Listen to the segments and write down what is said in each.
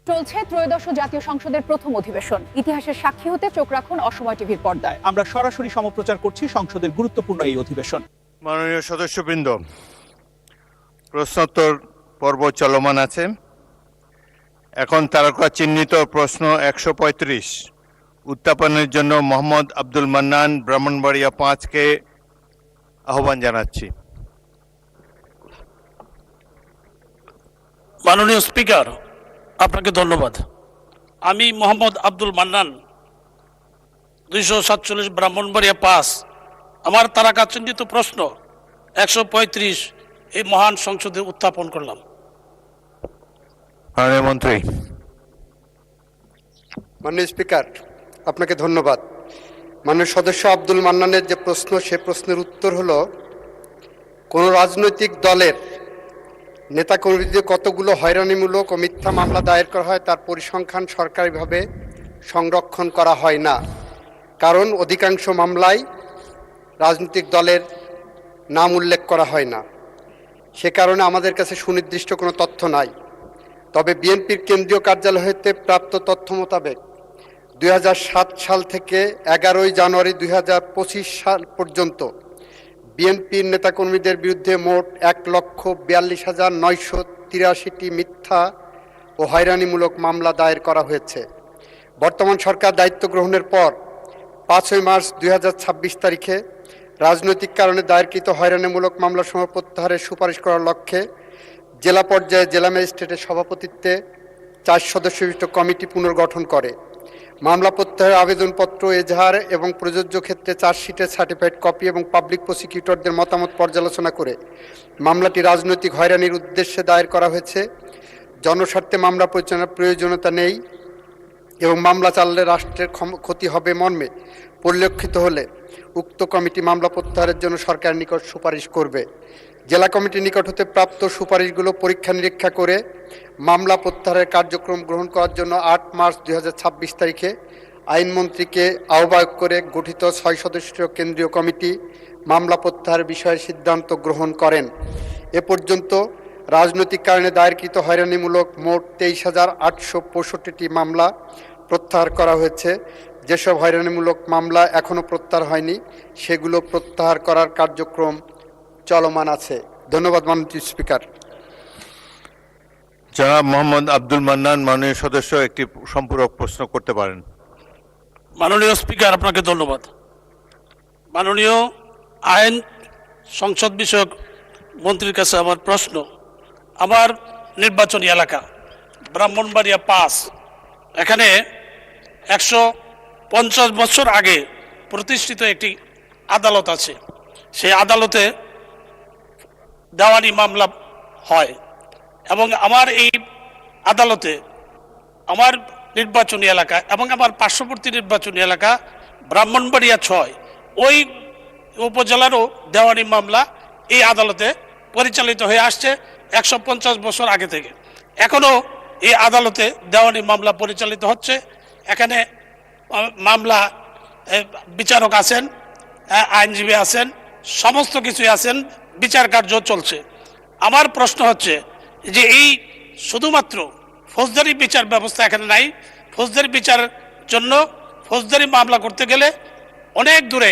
চলছে ত্রয়োদশ জাতীয় সংসদের প্রথম অধিবেশন। ইতিহাসের সাক্ষী হতে চোখ রাখুন অসময় টিভির পর্দায়। আমরা সরাসরি সম্প্রচার করছি সংসদের গুরুত্বপূর্ণ এই অধিবেশন। মাননীয় সদস্যবৃন্দ, প্রশ্নোত্তর পর্ব চলমান আছে। এখন তারকা চিহ্নিত প্রশ্ন 135 উত্থাপনের জন্য মোহাম্মদ আব্দুল মান্নান, ব্রাহ্মণবাড়িয়া 5কে আহ্বান জানাচ্ছি। মাননীয় স্পিকার, আপনাকে ধন্যবাদ। আমি মোহাম্মদ আব্দুল মান্নান, 247 ব্রাহ্মণবাড়িয়া 5, আমার তারকা চিহ্নিত প্রশ্ন 135 এই মহান সংসদে উত্থাপন করলাম। মাননীয় মন্ত্রী। মাননীয় স্পিকার, আপনাকে ধন্যবাদ। মাননীয় সদস্য আব্দুল মান্নানের যে প্রশ্ন, সে প্রশ্নের উত্তর হলো, কোন রাজনৈতিক দলের নেতাকর্মীদের কতগুলো হয়রানিমূলক ও মিথ্যা মামলা দায়ের করা হয় তার পরিসংখ্যান সরকারিভাবে সংরক্ষণ করা হয় না। কারণ অধিকাংশ মামলায় রাজনৈতিক দলের নাম উল্লেখ করা হয় না। সে কারণে আমাদের কাছে সুনির্দিষ্ট কোনো তথ্য নাই। তবে বিএনপির কেন্দ্রীয় কার্যালয় হতে প্রাপ্ত তথ্য মোতাবেক 2007 সাল থেকে 11 জানুয়ারি 2025 সাল পর্যন্ত বিএনপির নেতাকর্মীদের বিরুদ্ধে মোট 1,42,983টি মিথ্যা ও হয়রানিমূলক মামলা দায়ের করা হয়েছে। বর্তমান সরকার দায়িত্ব গ্রহণের পর 5 মার্চ 2026 তারিখে রাজনৈতিক কারণে দায়েরকৃত হয়রানিমূলক মামলাসমূহ প্রত্যাহারের সুপারিশ করার লক্ষ্যে জেলা পর্যায়ে জেলা ম্যাজিস্ট্রেটের সভাপতিত্বে 4 সদস্য বিশিষ্ট কমিটি পুনর্গঠন করে। মামলা প্রত্যাহারের আবেদনপত্র, এজাহার এবং প্রযোজ্য ক্ষেত্রে চার্জশিটের সার্টিফাইড কপি এবং পাবলিক প্রসিকিউটরদের মতামত পর্যালোচনা করে মামলাটি রাজনৈতিক হয়রানির উদ্দেশ্যে দায়ের করা হয়েছে, জনস্বার্থে মামলা পরিচালনার প্রয়োজনীয়তা নেই এবং মামলা চালালে রাষ্ট্রের ক্ষতি হবে মর্মে পরিলক্ষিত হলে উক্ত কমিটি মামলা প্রত্যাহারের জন্য সরকারের নিকট সুপারিশ করবে। জেলা কমিটির নিকট হতে প্রাপ্ত সুপারিশগুলো পরীক্ষা নিরীক্ষা করে মামলা প্রত্যাহারের কার্যক্রম গ্রহণ করার জন্য 8 মার্চ 2026 তারিখে আইনমন্ত্রীকে আহ্বায়ক করে গঠিত 6 সদস্যীয় কেন্দ্রীয় কমিটি মামলা প্রত্যাহারের বিষয়ে সিদ্ধান্ত গ্রহণ করেন। এ পর্যন্ত রাজনৈতিক কারণে দায়েরকৃত হয়রানিমূলক মোট 23,865টি মামলা প্রত্যাহার করা হয়েছে। যেসব হয়রানিমূলক মামলা এখনও প্রত্যাহার হয়নি, সেগুলো প্রত্যাহার করার কার্যক্রম চলমান আছে। ধন্যবাদ মাননীয় স্পিকার। জনাব মোহাম্মদ আব্দুল মান্নান, মাননীয় সদস্য একটি সম্পূরক প্রশ্ন করতে পারেন। মাননীয় স্পিকার, আপনাকে ধন্যবাদ। মাননীয় আইন সংসদ বিষয়ক মন্ত্রীর কাছে আমার প্রশ্ন, আমার নির্বাচনী এলাকা ব্রাহ্মণবাড়িয়া 5, এখানে 150 বছর আগে প্রতিষ্ঠিত একটি আদালত আছে। সেই আদালতে দেওয়ানি মামলা হয় এবং আমার এই আদালতে আমার নির্বাচনী এলাকা এবং আমার পার্শ্ববর্তী নির্বাচনী এলাকা ব্রাহ্মণবাড়িয়া 6, ওই উপজেলারও দেওয়ানি মামলা এই আদালতে পরিচালিত হয়ে আসছে 150 বছর আগে থেকে। এখনও এই আদালতে দেওয়ানি মামলা পরিচালিত হচ্ছে। এখানে মামলা বিচারক আছেন, আইনজীবী আছেন, সমস্ত কিছুই আছেন, বিচার কার্য চলছে। আমার প্রশ্ন হচ্ছে যে এই শুধুমাত্র ফৌজদারি বিচার ব্যবস্থা এখানে নাই। ফৌজদারি বিচারের জন্য ফৌজদারি মামলা করতে গেলে অনেক দূরে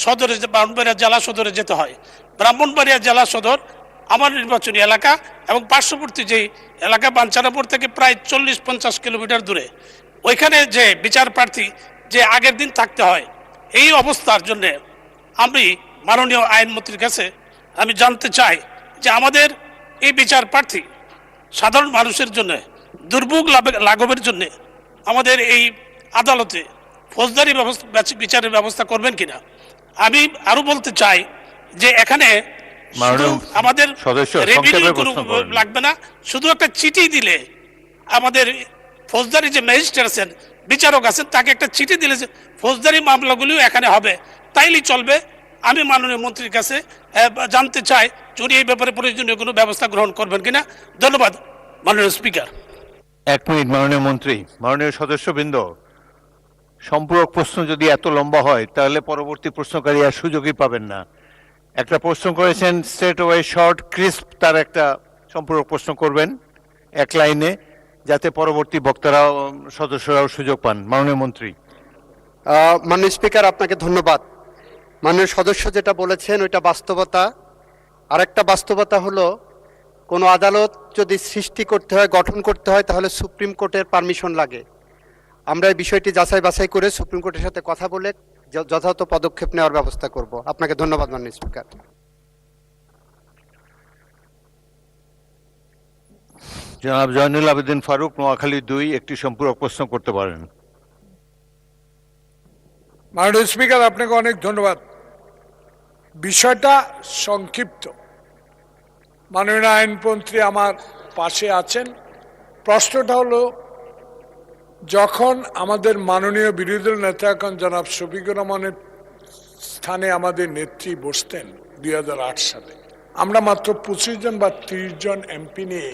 সদরে, ব্রাহ্মণবাড়িয়া জেলা সদরে যেতে হয়। ব্রাহ্মণবাড়িয়া জেলা সদর আমার নির্বাচনী এলাকা এবং পার্শ্ববর্তী যেই এলাকা বাঞ্ছারাপুর থেকে প্রায় 40-50 কিলোমিটার দূরে। ওইখানে যে বিচার প্রার্থী যে আগের দিন থাকতে হয়, এই অবস্থার জন্যে আমি মাননীয় আইনমন্ত্রীর কাছে আমি জানতে চাই যে আমাদের এই বিচার প্রার্থী সাধারণ মানুষের জন্য দুর্ভোগ লাঘবের জন্য আমাদের এই আদালতে ফৌজদারি বিচারের ব্যবস্থা করবেন কিনা। আমি আরো বলতে চাই যে এখানে আমাদের লাগবে না, শুধু একটা চিঠি দিলে আমাদের ফৌজদারি যে ম্যাজিস্ট্রেট আছেন, বিচারক আছেন, তাকে একটা চিঠি দিলে যে ফৌজদারি মামলাগুলিও এখানে হবে, তাইলেই চলবে। আমি মাননীয় মন্ত্রীর কাছে জানতে চাই উনি এই ব্যাপারে প্রয়োজনীয় কোনো ব্যবস্থা গ্রহণ করবেন কিনা। ধন্যবাদ মাননীয় স্পিকার। 1 মিনিট মাননীয় মন্ত্রী। মাননীয় সদস্যবৃন্দ, সম্পূরক প্রশ্ন যদি এত লম্বা হয় তাহলে পরবর্তী প্রশ্নকারী আর সুযোগই পাবেন না। একটা প্রশ্ন করেছেন স্ট্রেট ওয়ে শর্ট ক্রিস্প, তার একটা সম্পূরক প্রশ্ন করবেন 1 লাইনে। যাতে পরবর্তী বক্তারাও সদস্যরাও সুযোগ পান। মাননীয় মন্ত্রী। মাননীয় স্পিকার, আপনাকে ধন্যবাদ। মাননীয় সদস্য যেটা বলেছেন ওইটা বাস্তবতা। আরেকটা বাস্তবতা হলো কোনো আদালত যদি সৃষ্টি করতে হয়, গঠন করতে হয়, তাহলে সুপ্রিম কোর্টের পারমিশন লাগে। আমরা এই বিষয়টি যাচাই বাছাই করে সুপ্রিম কোর্টের সাথে কথা বলে যথাযথ পদক্ষেপ নেওয়ার ব্যবস্থা করব। আপনাকে ধন্যবাদ মাননীয় স্পিকার। জনাব জয়নুল আবেদিন ফারুক, নোয়াখালী 2, একটি সম্পূরক প্রশ্ন করতে পারেন। মাননীয় স্পিকার, আপনাকে অনেক ধন্যবাদ। বিষয়টা সংক্ষিপ্ত। মাননীয় আইনমন্ত্রী আমার পাশে আছেন। প্রশ্নটা হলো, যখন আমাদের মাননীয় বিরোধী দল নেতা এখন জনাব শফিকুর রহমানের স্থানে আমাদের নেত্রী বসতেন 2008 সালে, আমরা মাত্র 25 জন বা 30 জন এমপি নিয়ে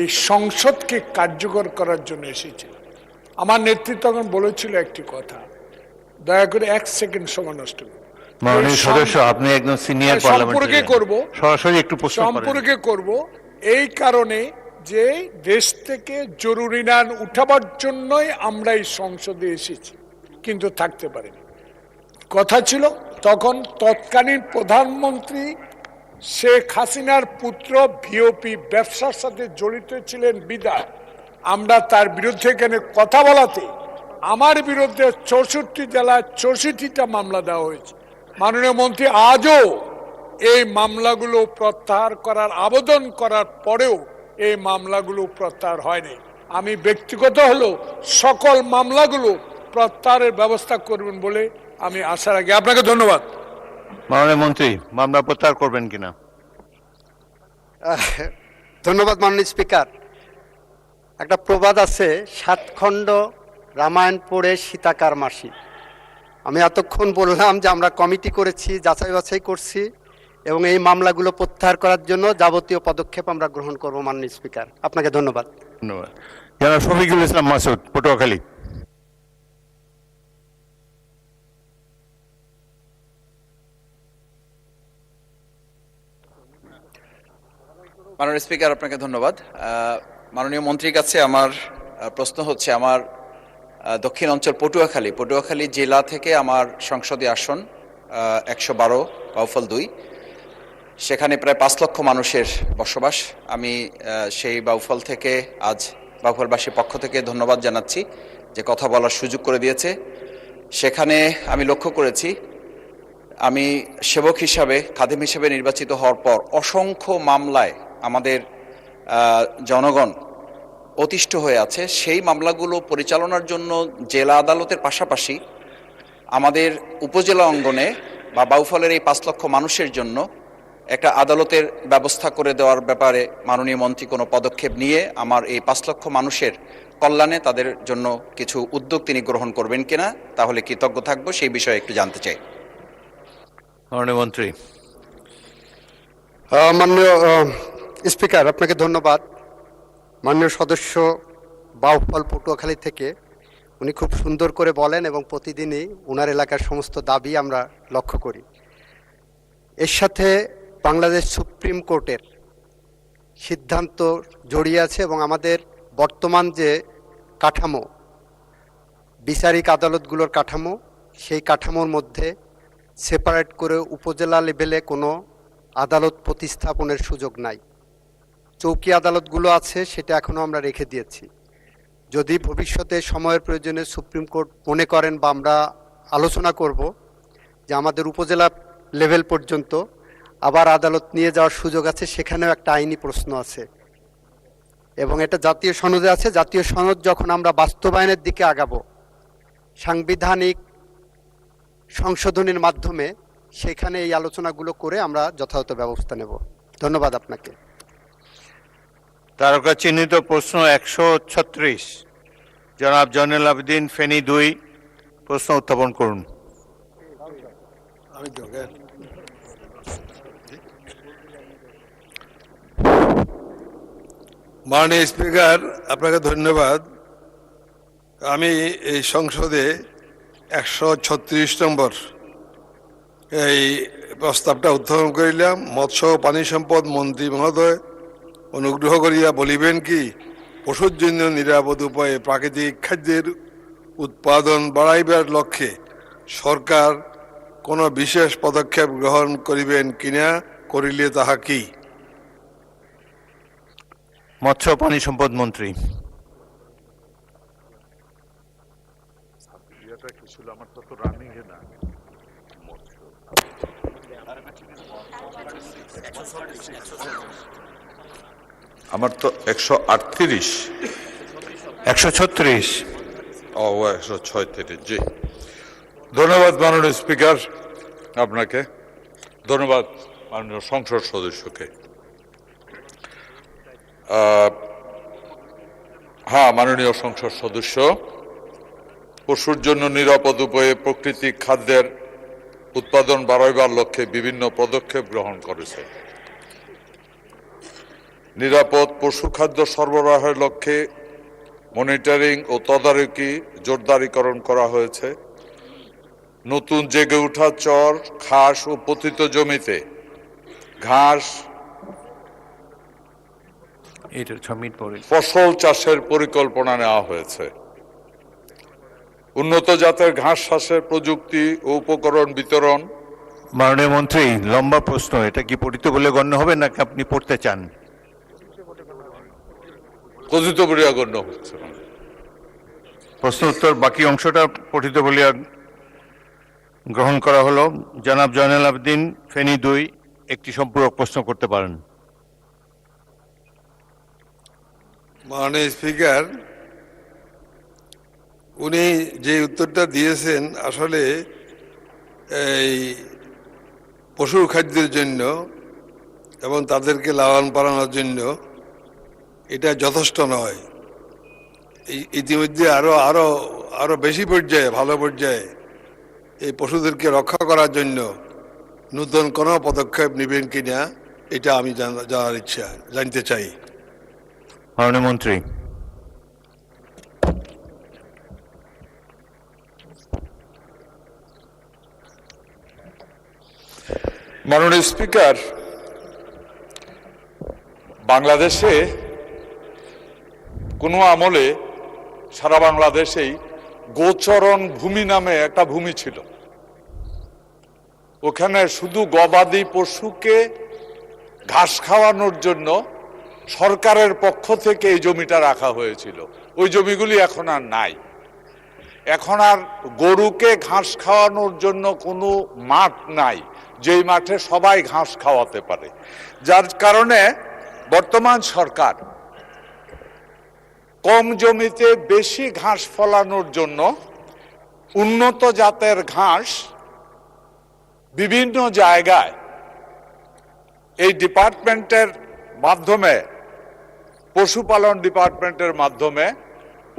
এই সংসদকে কার্যকর করার জন্য এসেছিলাম। আমার নেত্রী তখন বলেছিল একটি কথা, দয়া করে 1 সেকেন্ড সময় নষ্ট করুন। মাননীয় সদস্য, আপনি একজন সিনিয়র সম্পর্কে করব, সরাসরি একটু প্রশ্ন করেন। সম্পর্কে করব এই কারণে যে দেশ থেকে জরুরি আইন উঠাবার জন্যই আমরা এই সংসদে এসেছি, কিন্তু থাকতে পারিনি। কথা ছিল তখন তৎকালীন প্রধানমন্ত্রী শেখ হাসিনার পুত্র ভিওপি ব্যবসার সাথে জড়িত ছিলেন বিদায় আমরা তার বিরুদ্ধে এখানে কথা বলাতে আমার বিরুদ্ধে 64 জেলায় 64টা মামলা দেওয়া হয়েছে। মাননীয় মন্ত্রী আজও এই মামলাগুলো প্রত্যাহার করার আবেদন করার পরেও এই মামলাগুলো প্রত্যাহার হয়নি। আমি ব্যক্তিগত হলো সকল মামলাগুলো প্রত্যাহারের ব্যবস্থা করবেন বলে আমি আশা রাখি। আপনাকে ধন্যবাদ। মাননীয় মন্ত্রী, মামলা প্রত্যাহার করবেন কিনা? ধন্যবাদ মাননীয় স্পিকার। একটা প্রবাদ আছে, 7 খণ্ড রামায়ণ পড়ে সীতাকার মাসি। আমি এতক্ষণ বললাম যে আমরা কমিটি করেছি, যাচাই বাছাই করছি এবং এই মামলাগুলো প্রত্যাহার করার জন্য যাবতীয় পদক্ষেপ আমরা গ্রহণ করব মাননীয় স্পিকার। আপনাকে ধন্যবাদ। ধন্যবাদ। জনাব শফিকুল ইসলাম মাসুদ, পটুয়াখালী। মাননীয় স্পিকার, আপনাকে ধন্যবাদ। মাননীয় মন্ত্রীর কাছে আমার প্রশ্ন হচ্ছে, আমার দক্ষিণ অঞ্চল পটুয়াখালী জেলা থেকে আমার সংসদীয় আসন 112 বাউফল 2, সেখানে প্রায় 5 লক্ষ মানুষের বসবাস। আমি সেই বাউফল থেকে আজ বাউফলবাসীর পক্ষ থেকে ধন্যবাদ জানাচ্ছি যে কথা বলার সুযোগ করে দিয়েছে। সেখানে আমি লক্ষ্য করেছি, আমি সেবক হিসাবে, খাদেম হিসাবে নির্বাচিত হওয়ার পর অসংখ্য মামলায় আমাদের জনগণ অতিষ্ঠ হয়ে আছে। সেই মামলাগুলো পরিচালনার জন্য জেলা আদালতের পাশাপাশি আমাদের উপজেলা অঙ্গনে বা বাউফলের এই 5 লক্ষ মানুষের জন্য একটা আদালতের ব্যবস্থা করে দেওয়ার ব্যাপারে মাননীয় মন্ত্রী কোনো পদক্ষেপ নিয়ে আমার এই 5 লক্ষ মানুষের কল্যাণে তাদের জন্য কিছু উদ্যোগ তিনি গ্রহণ করবেন কিনা, তাহলে কৃতজ্ঞ থাকবো। সেই বিষয়ে একটু জানতে চাই। মাননীয় মন্ত্রী। মাননীয় স্পিকার, আপনাকে ধন্যবাদ। মাননীয় সদস্য বাউফল পটুয়াখালী থেকে উনি খুব সুন্দর করে বলেন এবং প্রতিদিনই ওনার এলাকার সমস্ত দাবি আমরা লক্ষ্য করি। এর সাথে বাংলাদেশ সুপ্রিম কোর্টের সিদ্ধান্ত জড়িয়ে আছে এবং আমাদের বর্তমান যে কাঠামো, বিচারিক আদালতগুলোর কাঠামো, সেই কাঠামোর মধ্যে সেপারেট করে উপজেলা লেভেলে কোনো আদালত প্রতিস্থাপনের সুযোগ নাই। চৌকি আদালতগুলো আছে, সেটা এখনও আমরা রেখে দিয়েছি। যদি ভবিষ্যতে সময়ের প্রয়োজনে সুপ্রিম কোর্ট মনে করেন বা আমরা আলোচনা করব যে আমাদের উপজেলা লেভেল পর্যন্ত আবার আদালত নিয়ে যাওয়ার সুযোগ আছে, সেখানেও একটা আইনি প্রশ্ন আছে এবং এটা জাতীয় সনদে আছে। জাতীয় সনদ যখন আমরা বাস্তবায়নের দিকে আগাবো সাংবিধানিক সংশোধনের মাধ্যমে, সেখানে এই আলোচনাগুলো করে আমরা যথাযথ ব্যবস্থা নেব। ধন্যবাদ আপনাকে। তারকা চিহ্নিত প্রশ্ন 136, জনাব জয়নুল আবেদিন, ফেনী 2, প্রশ্ন উত্থাপন করুন। মাননীয় স্পিকার, আপনাকে ধন্যবাদ। আমি এই সংসদে 136 নম্বর এই প্রস্তাবটা উত্থাপন করিলাম। মৎস্য ও পানি সম্পদ মন্ত্রী মহোদয় অনুগ্রহ করিয়া বলিবেন কি পশুর জন্য নিরাপদ উপায়ে প্রাকৃতিক খাদ্যের উৎপাদন বাড়াইবার লক্ষ্যে সরকার কোনো বিশেষ পদক্ষেপ গ্রহণ করিবেন কিনা, করিলে তাহা কি? মৎস্য ও পানি সম্পদ মন্ত্রী। আমার তো 138। 136। ও 136, জি। ধন্যবাদ মাননীয় স্পিকার আপনাকে, ধন্যবাদ মাননীয় সংসদ সদস্যকে। হ্যাঁ, মাননীয় সংসদ সদস্য পশুর জন্য নিরাপদ উপায়ে প্রাকৃতিক খাদ্যের উৎপাদন বাড়াইবার লক্ষ্যে বিভিন্ন পদক্ষেপ গ্রহণ করেছে। নিরাপদ পশু খাদ্য সরবরাহের লক্ষ্যে মনিটরিং ও তদারকি জোরদারিকরণ করা হয়েছে। নতুন জেগে ওঠা চর, ঘাস ও পতিত জমিতে ঘাস ফসল চাষের পরিকল্পনা নেওয়া হয়েছে। উন্নত জাতের ঘাস চাষের প্রযুক্তি ও উপকরণ বিতরণ। মাননীয় মন্ত্রী, লম্বা প্রশ্ন, এটা কি পঠিত বলে গণ্য হবে নাকি আপনি পড়তে চান? কথিত বলিয়া গণ্য হচ্ছে। প্রশ্ন উত্তর বাকি অংশটা পঠিত বলিয়া গ্রহণ করা হলো। জনাব জয়নাল আবেদিন, ফেনী 2, একটি সম্পূরক প্রশ্ন করতে পারেন। মাননীয় স্পিকার, উনি যে উত্তরটা দিয়েছেন আসলে এই পশুর খাদ্যের জন্য এবং তাদেরকে লালন পালনের জন্য এটা যথেষ্ট নয়। ইতিমধ্যে আরো আরো আরো বেশি পর্যায়ে, ভালো পর্যায়ে এই পশুদেরকে রক্ষা করার জন্য নতুন কোনো পদক্ষেপ নেবেন কিনা, এটা আমি জানতে চাই। মাননীয় মন্ত্রী। মাননীয় স্পিকার, বাংলাদেশে কোনো আমলে সারা বাংলাদেশেই গোচরণ ভূমি নামে একটা ভূমি ছিল। ওখানে শুধু গবাদি পশুকে ঘাস খাওয়ানোর জন্য সরকারের পক্ষ থেকে এই জমিটা রাখা হয়েছিল। ওই জমিগুলি এখন আর নাই। এখন আর গরুকে ঘাস খাওয়ানোর জন্য কোনো মাঠ নাই, যেই মাঠে সবাই ঘাস খাওয়াতে পারে। যার কারণে বর্তমান সরকার কম জমিতে বেশি ঘাস ফলানোর জন্য উন্নত জাতের ঘাস বিভিন্ন জায়গায় এই ডিপার্টমেন্টের মাধ্যমে, পশুপালন ডিপার্টমেন্টের মাধ্যমে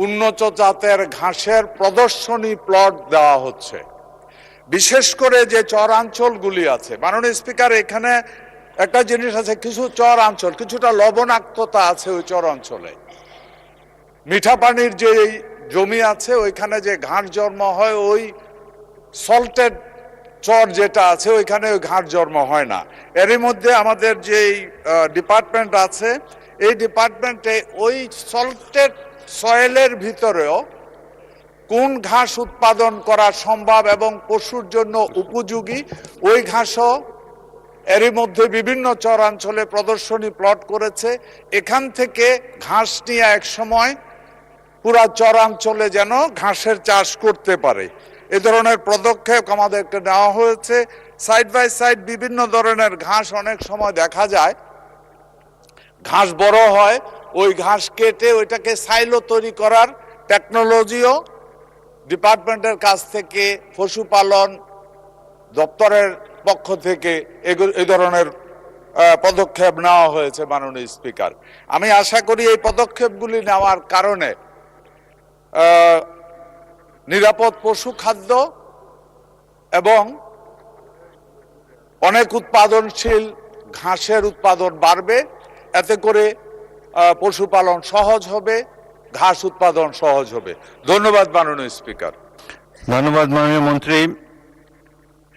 উন্নত জাতের ঘাসের প্রদর্শনী প্লট দেওয়া হচ্ছে। বিশেষ করে যে চরাঞ্চলগুলি আছে, মাননীয় স্পিকার, এখানে একটা জিনিস আছে, কিছু চরাঞ্চল কিছুটা লবণাক্ততা আছে ওই চরাঞ্চলে। মিঠা পানির যে জমি আছে ওইখানে যে ঘাস জন্ম হয়, ওই সল্টেড চর যেটা আছে ওইখানে ওই ঘাস জন্ম হয় না। এরই মধ্যে আমাদের যে ডিপার্টমেন্ট আছে, এই ডিপার্টমেন্টে ওই সল্টেড সয়েলের ভিতরেও কোন ঘাস উৎপাদন করা সম্ভব এবং পশুর জন্য উপযোগী ওই ঘাসও এরই মধ্যে বিভিন্ন চরাঞ্চলে প্রদর্শনী প্লট করেছে। এখান থেকে ঘাস নিয়ে এক সময় পুরা চরাঞ্চলে যেন ঘাসের চাষ করতে পারে, এ ধরনের পদক্ষেপ আমাদেরকে নেওয়া হয়েছে। সাইড বাই সাইড বিভিন্ন ধরনের ঘাস অনেক সময় দেখা যায়, ঘাস বড় হয়, ওই ঘাস কেটে ওইটাকে সাইলো তৈরি করার টেকনোলজিও ডিপার্টমেন্টের কাছ থেকে, পশুপালন দপ্তরের পক্ষ থেকে এই ধরনের পদক্ষেপ নেওয়া হয়েছে। মাননীয় স্পিকার, আমি আশা করি এই পদক্ষেপগুলি নেওয়ার কারণে নিরাপদ পশু খাদ্য এবং অনেক উৎপাদনশীল ঘাসের উৎপাদন বাড়বে। এতে করে পশুপালন সহজ হবে, ঘাস উৎপাদন সহজ হবে। ধন্যবাদ মাননীয় স্পিকার। ধন্যবাদ মাননীয় মন্ত্রী।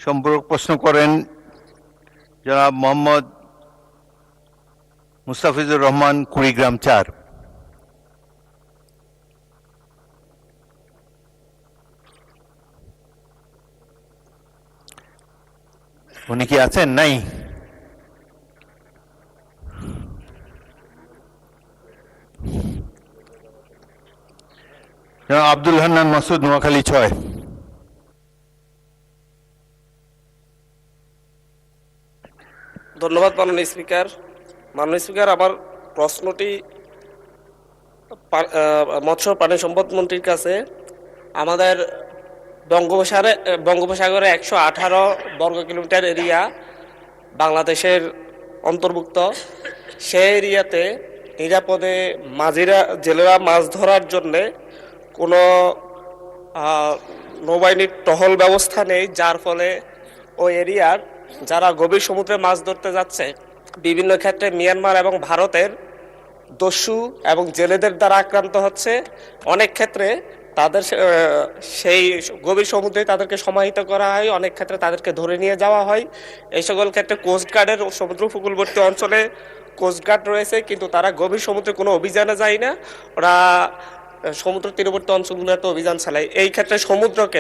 সম্পূরক প্রশ্ন করেন জনাব মোহাম্মদ মুস্তাফিজুর রহমান, কুড়িগ্রাম 4। উনি কি আছেন? নাই। আব্দুল হান্নান মাসুদ, নোয়াখালী 6। ধন্যবাদ মাননীয় স্পিকার। মাননীয় স্পিকার, আমার প্রশ্নটি মৎস্য প্রাণী সম্পদ মন্ত্রীর কাছে। আমাদের বঙ্গোপসাগরে 118 বর্গ কিলোমিটার এরিয়া বাংলাদেশের অন্তর্ভুক্ত। সেই এরিয়াতে নিরাপদে জেলেরা মাছ ধরার জন্যে কোনো নৌবাহিনীর টহল ব্যবস্থা নেই, যার ফলে ওই এরিয়ার যারা গভীর সমুদ্রে মাছ ধরতে যাচ্ছে বিভিন্ন ক্ষেত্রে মিয়ানমার এবং ভারতের দস্যু এবং জেলেদের দ্বারা আক্রান্ত হচ্ছে। অনেক ক্ষেত্রে তাদের সেই গভীর সমুদ্রে তাদেরকে সমাহিত করা হয়, অনেক ক্ষেত্রে তাদেরকে ধরে নিয়ে যাওয়া হয়। এই সকল ক্ষেত্রে কোস্টগার্ডের সমুদ্র উপকূলবর্তী অঞ্চলে কোস্টগার্ড রয়েছে, কিন্তু তারা গভীর সমুদ্রে কোনো অভিযানে যায় না, ওরা সমুদ্র তীরবর্তী অঞ্চলগুলোতে অভিযান চালায়। এই ক্ষেত্রে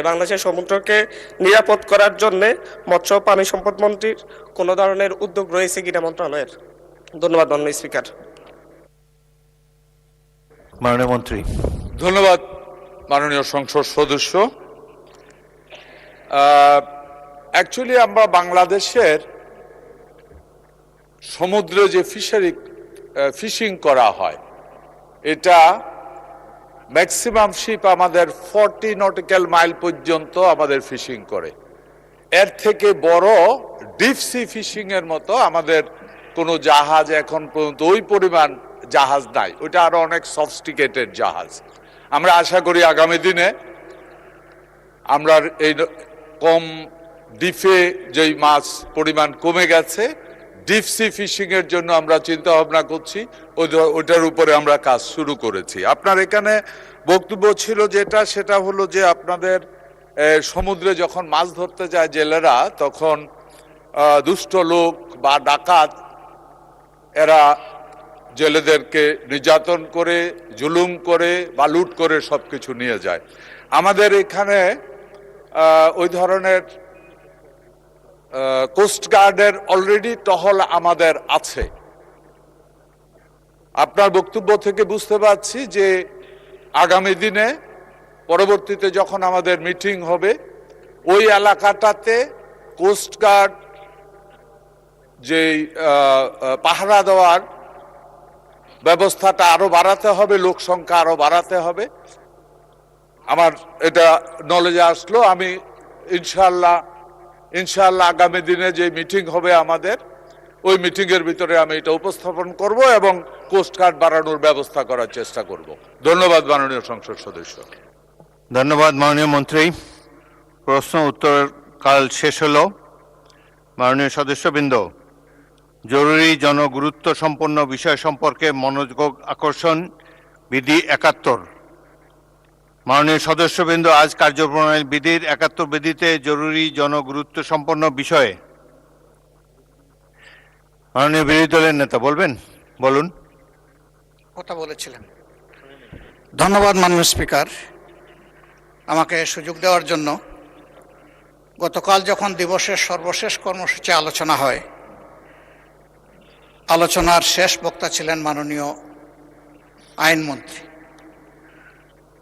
বাংলাদেশের সমুদ্রকে নিরাপদ করার জন্যে মৎস্য প্রাণী সম্পদ মন্ত্রীর কোনো ধরনের উদ্যোগ রয়েছে কিনা মন্ত্রণালয়ের? ধন্যবাদ মাননীয় স্পিকার। মাননীয় মন্ত্রী। ধন্যবাদ মাননীয় সংসদ সদস্য। অ্যাকচুয়ালি আমরা বাংলাদেশের সমুদ্রে যে ফিশিং করা হয়, এটা ম্যাক্সিমাম শিপ আমাদের 40 নটিক্যাল মাইল পর্যন্ত আমাদের ফিশিং করে। এর থেকে বড় ডিপ সি ফিশিং এর মতো আমাদের কোনো জাহাজ এখন পর্যন্ত ওই পরিমাণ জাহাজ নাই, ওইটা আরো অনেক সফিস্টিকেটেড জাহাজ। আমরা আশা করি আগামী দিনে আমরা এই কম ডিপে যেই মাছ পরিমাণ কমে গেছে, ডিপ সি ফিশিং এর জন্য আমরা চিন্তা ভাবনা করছি, ওইটার উপরে আমরা কাজ শুরু করেছি। আপনার এখানে বক্তব্য ছিল সেটা হলো যে আপনাদের সমুদ্রে যখন মাছ ধরতে যায় জেলেরা, তখন দুষ্ট লোক বা ডাকাত এরা জেলেদেরকে নির্যাতন করে, জুলুম করে বা লুট করে সবকিছু নিয়ে যায়। আমাদের এখানে ওই ধরনের কোস্টগার্ডের অলরেডি টহল আমাদের আছে। আপনার বক্তব্য থেকে বুঝতে পারছি যে আগামী দিনে পরবর্তীতে যখন আমাদের মিটিং হবে, ওই এলাকাটাতে কোস্টগার্ড যে পাহারা দেওয়ার ব্যবস্থাটা আরো বাড়াতে হবে, লোক সংখ্যা আরো বাড়াতে হবে। আমার এটা নলেজে আসলো। আমি ইনশাআল্লাহ আগামী দিনে যে মিটিং হবে আমাদের, ওই মিটিং এর ভিতরে আমি এটা উপস্থাপন করব এবং কোস্টগার্ড বাড়ানোর ব্যবস্থা করার চেষ্টা করব। ধন্যবাদ মাননীয় সংসদ সদস্য। ধন্যবাদ মাননীয় মন্ত্রী। প্রশ্ন উত্তর কাল শেষ হলো। মাননীয় সদস্যবৃন্দ, জরুরি জনগুরুত্ব সম্পন্ন বিষয় সম্পর্কে মনোযোগ আকর্ষণ, বিধি 71। মাননীয় সদস্যবৃন্দ, আজ কার্যপ্রণালী বিধির 71 বিধিতে জরুরি জনগুরুত্ব সম্পন্ন বিষয়ে মাননীয় বিরোধী দলের নেতা বলুন। কথা বলেছিলেন। ধন্যবাদ মাননীয় স্পিকার, আমাকে সুযোগ দেওয়ার জন্য। গতকাল যখন দিবসের সর্বশেষ কর্মসূচি আলোচনা হয়, আলোচনার শেষ বক্তা ছিলেন মাননীয় আইনমন্ত্রী।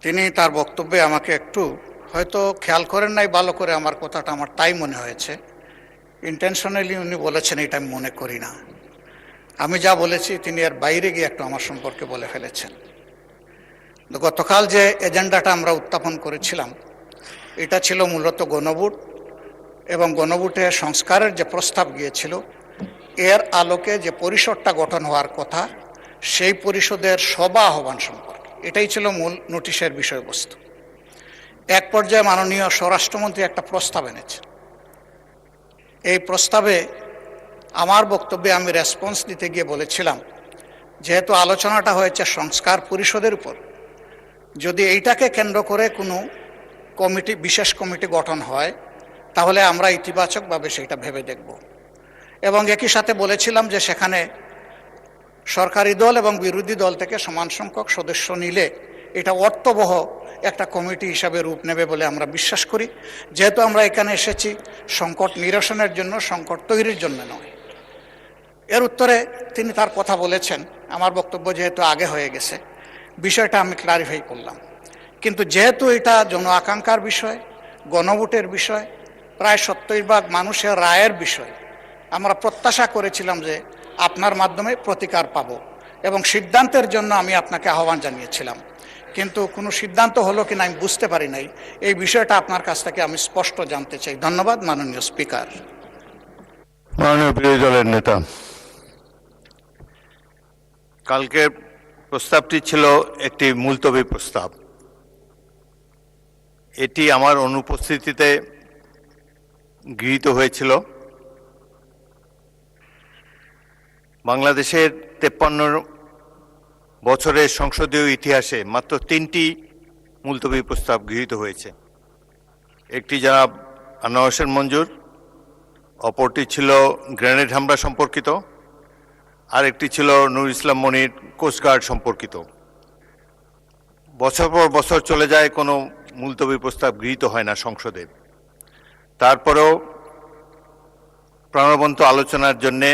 তিনি তার বক্তব্যে আমাকে একটু হয়তো খেয়াল করেন নাই ভালো করে, আমার কথাটা আমার তাই মনে হয়েছে। ইন্টেনশনালি উনি বলেছেন এটা আমি মনে করি না। আমি যা বলেছি তিনি এর বাইরে গিয়ে একটু আমার সম্পর্কে বলে ফেলেছেন। গতকাল যে এজেন্ডাটা আমরা উত্থাপন করেছিলাম, এটা ছিল মূলত গণভোট এবং গণভোটে সংস্কারের যে প্রস্তাব গিয়েছিল, এর আলোকে যে পরিষদটা গঠন হওয়ার কথা, সেই পরিষদের সভা আহ্বান সম্পর্কে এটাই ছিল মূল নোটিশের বিষয়বস্তু। এক পর্যায়ে মাননীয় স্বরাষ্ট্রমন্ত্রী একটা প্রস্তাব এনেছেন। এই প্রস্তাবে আমার বক্তব্যে আমি রেসপন্স দিতে গিয়ে বলেছিলাম, যেহেতু আলোচনাটা হয়েছে সংস্কার পরিষদের উপর, যদি এইটাকে কেন্দ্র করে কোনো কমিটি, বিশেষ কমিটি গঠন হয়, তাহলে আমরা ইতিবাচকভাবে সেটা ভেবে দেখব। এবং একই সাথে বলেছিলাম যে সেখানে সরকারি দল এবং বিরোধী দল থেকে সমান সংখ্যক সদস্য নিলে এটা অর্থবহ একটা কমিটি হিসাবে রূপ নেবে বলে আমরা বিশ্বাস করি। যেহেতু আমরা এখানে এসেছি সংকট নিরসনের জন্য, সংকট তৈরির জন্য নয়। এর উত্তরে তিনি তার কথা বলেছেন, আমার বক্তব্য যেহেতু আগে হয়ে গেছে বিষয়টা আমি ক্লারিফাই করলাম। কিন্তু যেহেতু এটা জন আকাঙ্ক্ষার বিষয়, গণভোটের বিষয়, প্রায় 70% মানুষের রায়ের বিষয়, আমরা প্রত্যাশা করেছিলাম যে আপনার মাধ্যমে প্রতিকার পাব এবং সিদ্ধান্তের জন্য আমি আপনাকে আহ্বান জানিয়েছিলাম। কিন্তু কোনো সিদ্ধান্ত হলো কিনা আমি বুঝতে পারি নাই। এই বিষয়টা আপনার কাছ থেকে আমি স্পষ্ট জানতে চাই। ধন্যবাদ মাননীয় স্পিকার। মাননীয় বিরোধী দলের নেতা, কালকের প্রস্তাবটি ছিল একটি মুলতবি প্রস্তাব। এটি আমার অনুপস্থিতিতে গৃহীত হয়েছিল। বাংলাদেশের 53 বছরের সংসদীয় ইতিহাসে মাত্র 3টি মুলতবি প্রস্তাব গৃহীত হয়েছে। একটি জনাব আনোয়ার হোসেন মঞ্জুর, অপরটি ছিল গ্রেনেড হামলা সম্পর্কিত, আর একটি ছিল নূর ইসলাম মনির কোস্টগার্ড সম্পর্কিত। বছর পর বছর চলে যায়, কোনো মুলতবি প্রস্তাব গৃহীত হয় না সংসদে। তারপরেও প্রাণবন্ত আলোচনার জন্যে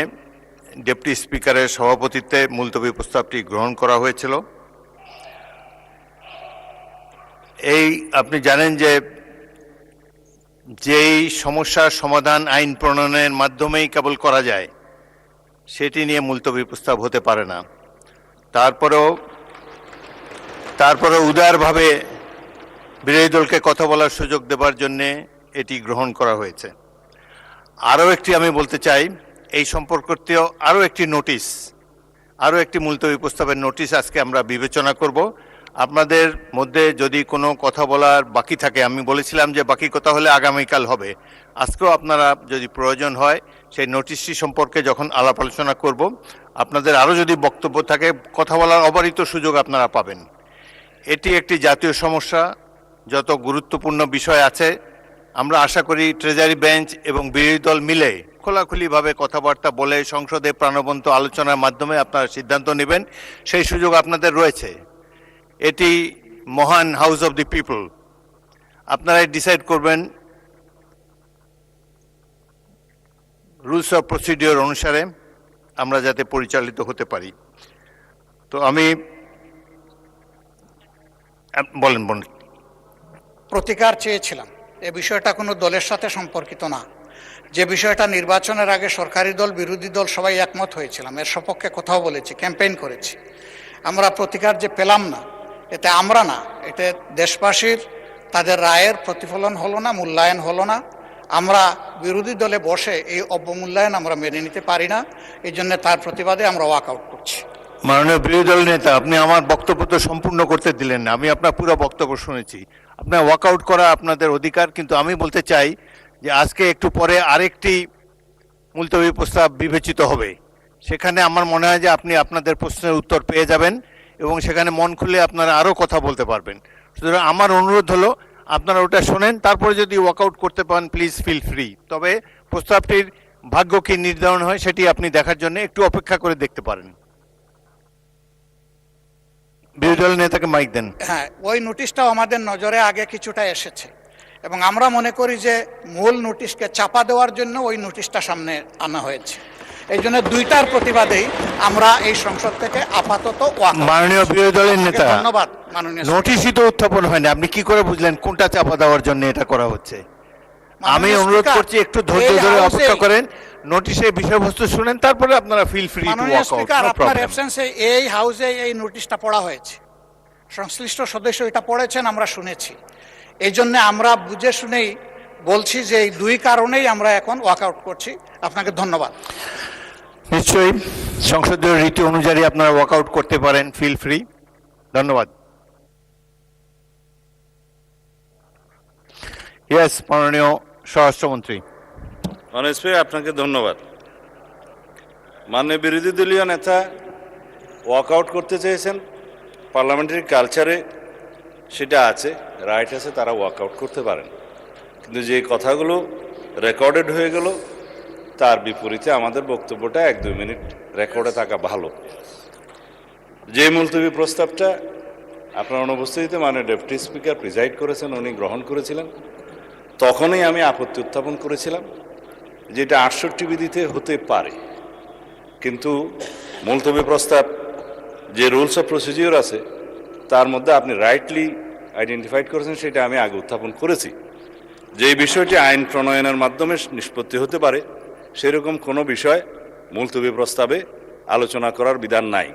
ডেপুটি স্পিকারের সভাপতিত্বে মুলতবি প্রস্তাবটি গ্রহণ করা হয়েছিল। এই আপনি জানেন যে যেই সমস্যার সমাধান আইন প্রণয়নের মাধ্যমেই কেবল করা যায়, সেটি নিয়ে মুলতবি প্রস্তাব হতে পারে না। তারপরেও উদারভাবে বিরোধী দলকে কথা বলার সুযোগ দেবার জন্যে এটি গ্রহণ করা হয়েছে। আরও একটি আমি বলতে চাই, এই সম্পর্কিত আরও একটি মুলতবি প্রস্তাবের নোটিশ আজকে আমরা বিবেচনা করব। আপনাদের মধ্যে যদি কোনো কথা বলার বাকি থাকে, আমি বলেছিলাম যে বাকি কথা হলে আগামীকাল হবে, আজকেও আপনারা যদি প্রয়োজন হয় সেই নোটিশটি সম্পর্কে যখন আলাপ আলোচনা করব, আপনাদের আরও যদি বক্তব্য থাকে কথা বলার অবারিত সুযোগ আপনারা পাবেন। এটি একটি জাতীয় সমস্যা, যত গুরুত্বপূর্ণ বিষয় আছে আমরা আশা করি ট্রেজারি বেঞ্চ এবং বিরোধী দল মিলে খোলাখুলিভাবে কথাবার্তা বলে সংসদে প্রাণবন্ত আলোচনার মাধ্যমে আপনারা সিদ্ধান্ত নেবেন, সেই সুযোগ আপনাদের রয়েছে। এটি মহান হাউস অব দি পিপল, আপনারাই ডিসাইড করবেন রুলস অফ প্রসিডিওর অনুসারে আমরা যাতে পরিচালিত হতে পারি। তো আমি বলেন। প্রতিকার চেয়েছিলাম। এ বিষয়টা কোনো দলের সাথে সম্পর্কিত না। যে বিষয়টা নির্বাচনের আগে সরকারি দল বিরোধী দল সবাই একমত হয়েছিলাম, এর সপক্ষে কথাও বলেছি, ক্যাম্পেইন করেছি। আমরা প্রতিকার যে পেলাম না, এতে আমরা না, এতে দেশবাসীর তাদের রায়ের প্রতিফলন হলো না, মূল্যায়ন হলো না। আমরা বিরোধী দলে বসে এই অবমূল্যায়ন আমরা মেনে নিতে পারি না। এই জন্য তার প্রতিবাদে আমরা ওয়াক আউট করছি। মাননীয় বিরোধী দল নেতা, আপনি আমার বক্তব্য তো সম্পূর্ণ করতে দিলেন না। আমি আপনার পুরো বক্তব্য শুনেছি। আপনার ওয়াকআউট করা আপনাদের অধিকার, কিন্তু আমি বলতে চাই যে আজকে একটু পরে আরেকটি মুলতবি প্রস্তাব বিবেচিত হবে। সেখানে আমার মনে হয় যে আপনি আপনাদের প্রশ্নের উত্তর পেয়ে যাবেন এবং সেখানে মন খুলে আপনারা আরও কথা বলতে পারবেন। সুতরাং আমার অনুরোধ হলো আপনারা ওটা শোনেন, তারপরে যদি ওয়াকআউট করতে পারেন প্লিজ ফিল ফ্রি। তবে প্রস্তাবটির ভাগ্য কি নির্ধারণ হয় সেটি আপনি দেখার জন্য একটু অপেক্ষা করে দেখতে পারেন। বিরোধী দল নেতাকে মাইক দেন। হ্যাঁ, ওই নোটিশটাও আমাদের নজরে আগে কিছুটা এসেছে এবং আমরা মনে করি যে মূল নোটিশকে চাপা দেওয়ার জন্য ওই নোটিশটা সামনে আনা হয়েছে। এই জন্য দুইটার প্রতিবাদেই আমরা এই সংসদ থেকে আপাতত মাননীয় বিরোধী দলের নেতা, ধন্যবাদ মাননীয়। নোটিশই তো উত্থাপন হয়নি, আপনি কি করে বুঝলেন কোনটা চাপা দেওয়ার জন্য এটা করা হচ্ছে? আমি অনুরোধ করছি একটু ধৈর্য ধরে অপেক্ষা করেন, নোটিশের বিষয়বস্তু শুনেন, তারপরে আপনারা feel free to walk out. আপনার অ্যাবসেন্সে এই হাউসে এই নোটিশটা পড়া হয়েছে, সংশ্লিষ্ট সদস্য এটা পড়েছেন, আমরা শুনেছি। এই জন্য আমরা বুঝে শুনেই বলছি যে এই দুই কারণেই আমরা এখন ওয়াক আউট করছি। আপনাকে ধন্যবাদ। নিশ্চয়ই সংসদীয় রীতি অনুযায়ী আপনারা ওয়াক আউট করতে পারেন, ফিল ফ্রি। ধন্যবাদ। ইয়েস, মাননীয় স্বরাষ্ট্রমন্ত্রী। মাননীয় স্পিকার, আপনাকে ধন্যবাদ। মাননীয় বিরোধী দলীয় নেতা ওয়াকআউট করতে চেয়েছেন, পার্লামেন্টারি কালচারে সেটা আছে, রাইট আছে, তারা ওয়াকআউট করতে পারেন। কিন্তু যে কথাগুলো রেকর্ডেড হয়ে গেল তার বিপরীতে আমাদের বক্তব্যটা 1-2 মিনিট রেকর্ডে থাকা ভালো। যে মুলতবি প্রস্তাবটা আপনার অনুপস্থিতিতে মানে ডেপুটি স্পিকার প্রিজাইড করেছেন, উনি গ্রহণ করেছিলেন। তখনই আমি আপত্তি উত্থাপন করেছিলাম যে এটা 68 বিধিতে হতে পারে, কিন্তু মুলতবি প্রস্তাব যে রুলস অফ প্রসিজিওর আছে তার মধ্যে আপনি রাইটলি আইডেন্টিফাইড করেছেন, সেটা আমি আগে উত্থাপন করেছি যে এই বিষয়টি আইন প্রণয়নের মাধ্যমে নিষ্পত্তি হতে পারে, সেরকম কোনো বিষয় মুলতবি প্রস্তাবে আলোচনা করার বিধান নাই।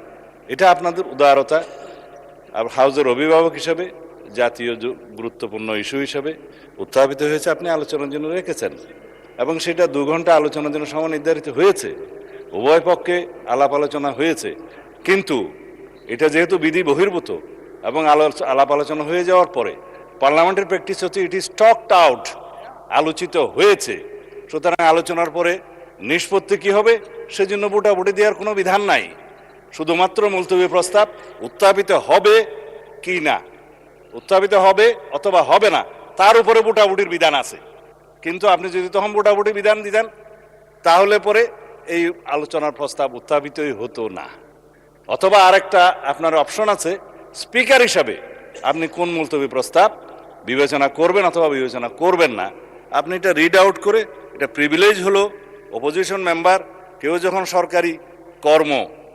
এটা আপনাদের উদারতা, আর হাউজের অভিভাবক হিসাবে জাতীয় গুরুত্বপূর্ণ ইস্যু হিসাবে উত্থাপিত হয়েছে, আপনি আলোচনার জন্য রেখেছেন এবং সেটা 2 ঘন্টা আলোচনার জন্য সময় নির্ধারিত হয়েছে, উভয় পক্ষে আলাপ আলোচনা হয়েছে। কিন্তু এটা যেহেতু বিধি বহির্ভূত এবং আলাপ আলোচনা হয়ে যাওয়ার পরে পার্লামেন্টের প্র্যাকটিস হচ্ছে ইট ইজ টকড আউট, আলোচিত হয়েছে, সুতরাং আলোচনার পরে নিষ্পত্তি কি হবে সেজন্য ভোটাভুটি দেওয়ার কোনো বিধান নাই। শুধুমাত্র মুলতবি প্রস্তাব উত্থাপিত হবে কি না, উত্থাপিত হবে অথবা হবে না, তার উপরে ভোটাভুটির বিধান আছে। কিন্তু আপনি যদি তখন ভোটাভুটি বিধান দিতেন তাহলে পরে এই আলোচনার প্রস্তাব উত্থাপিতই হতো না। অথবা আরেকটা আপনার অপশন আছে, স্পিকার হিসাবে আপনি কোন মুলতবি প্রস্তাব বিবেচনা করবেন অথবা বিবেচনা করবেন না, আপনি এটা রিড আউট করে, এটা প্রিভিলেজ হলো অপোজিশন মেম্বার কেউ যখন সরকারি কর্ম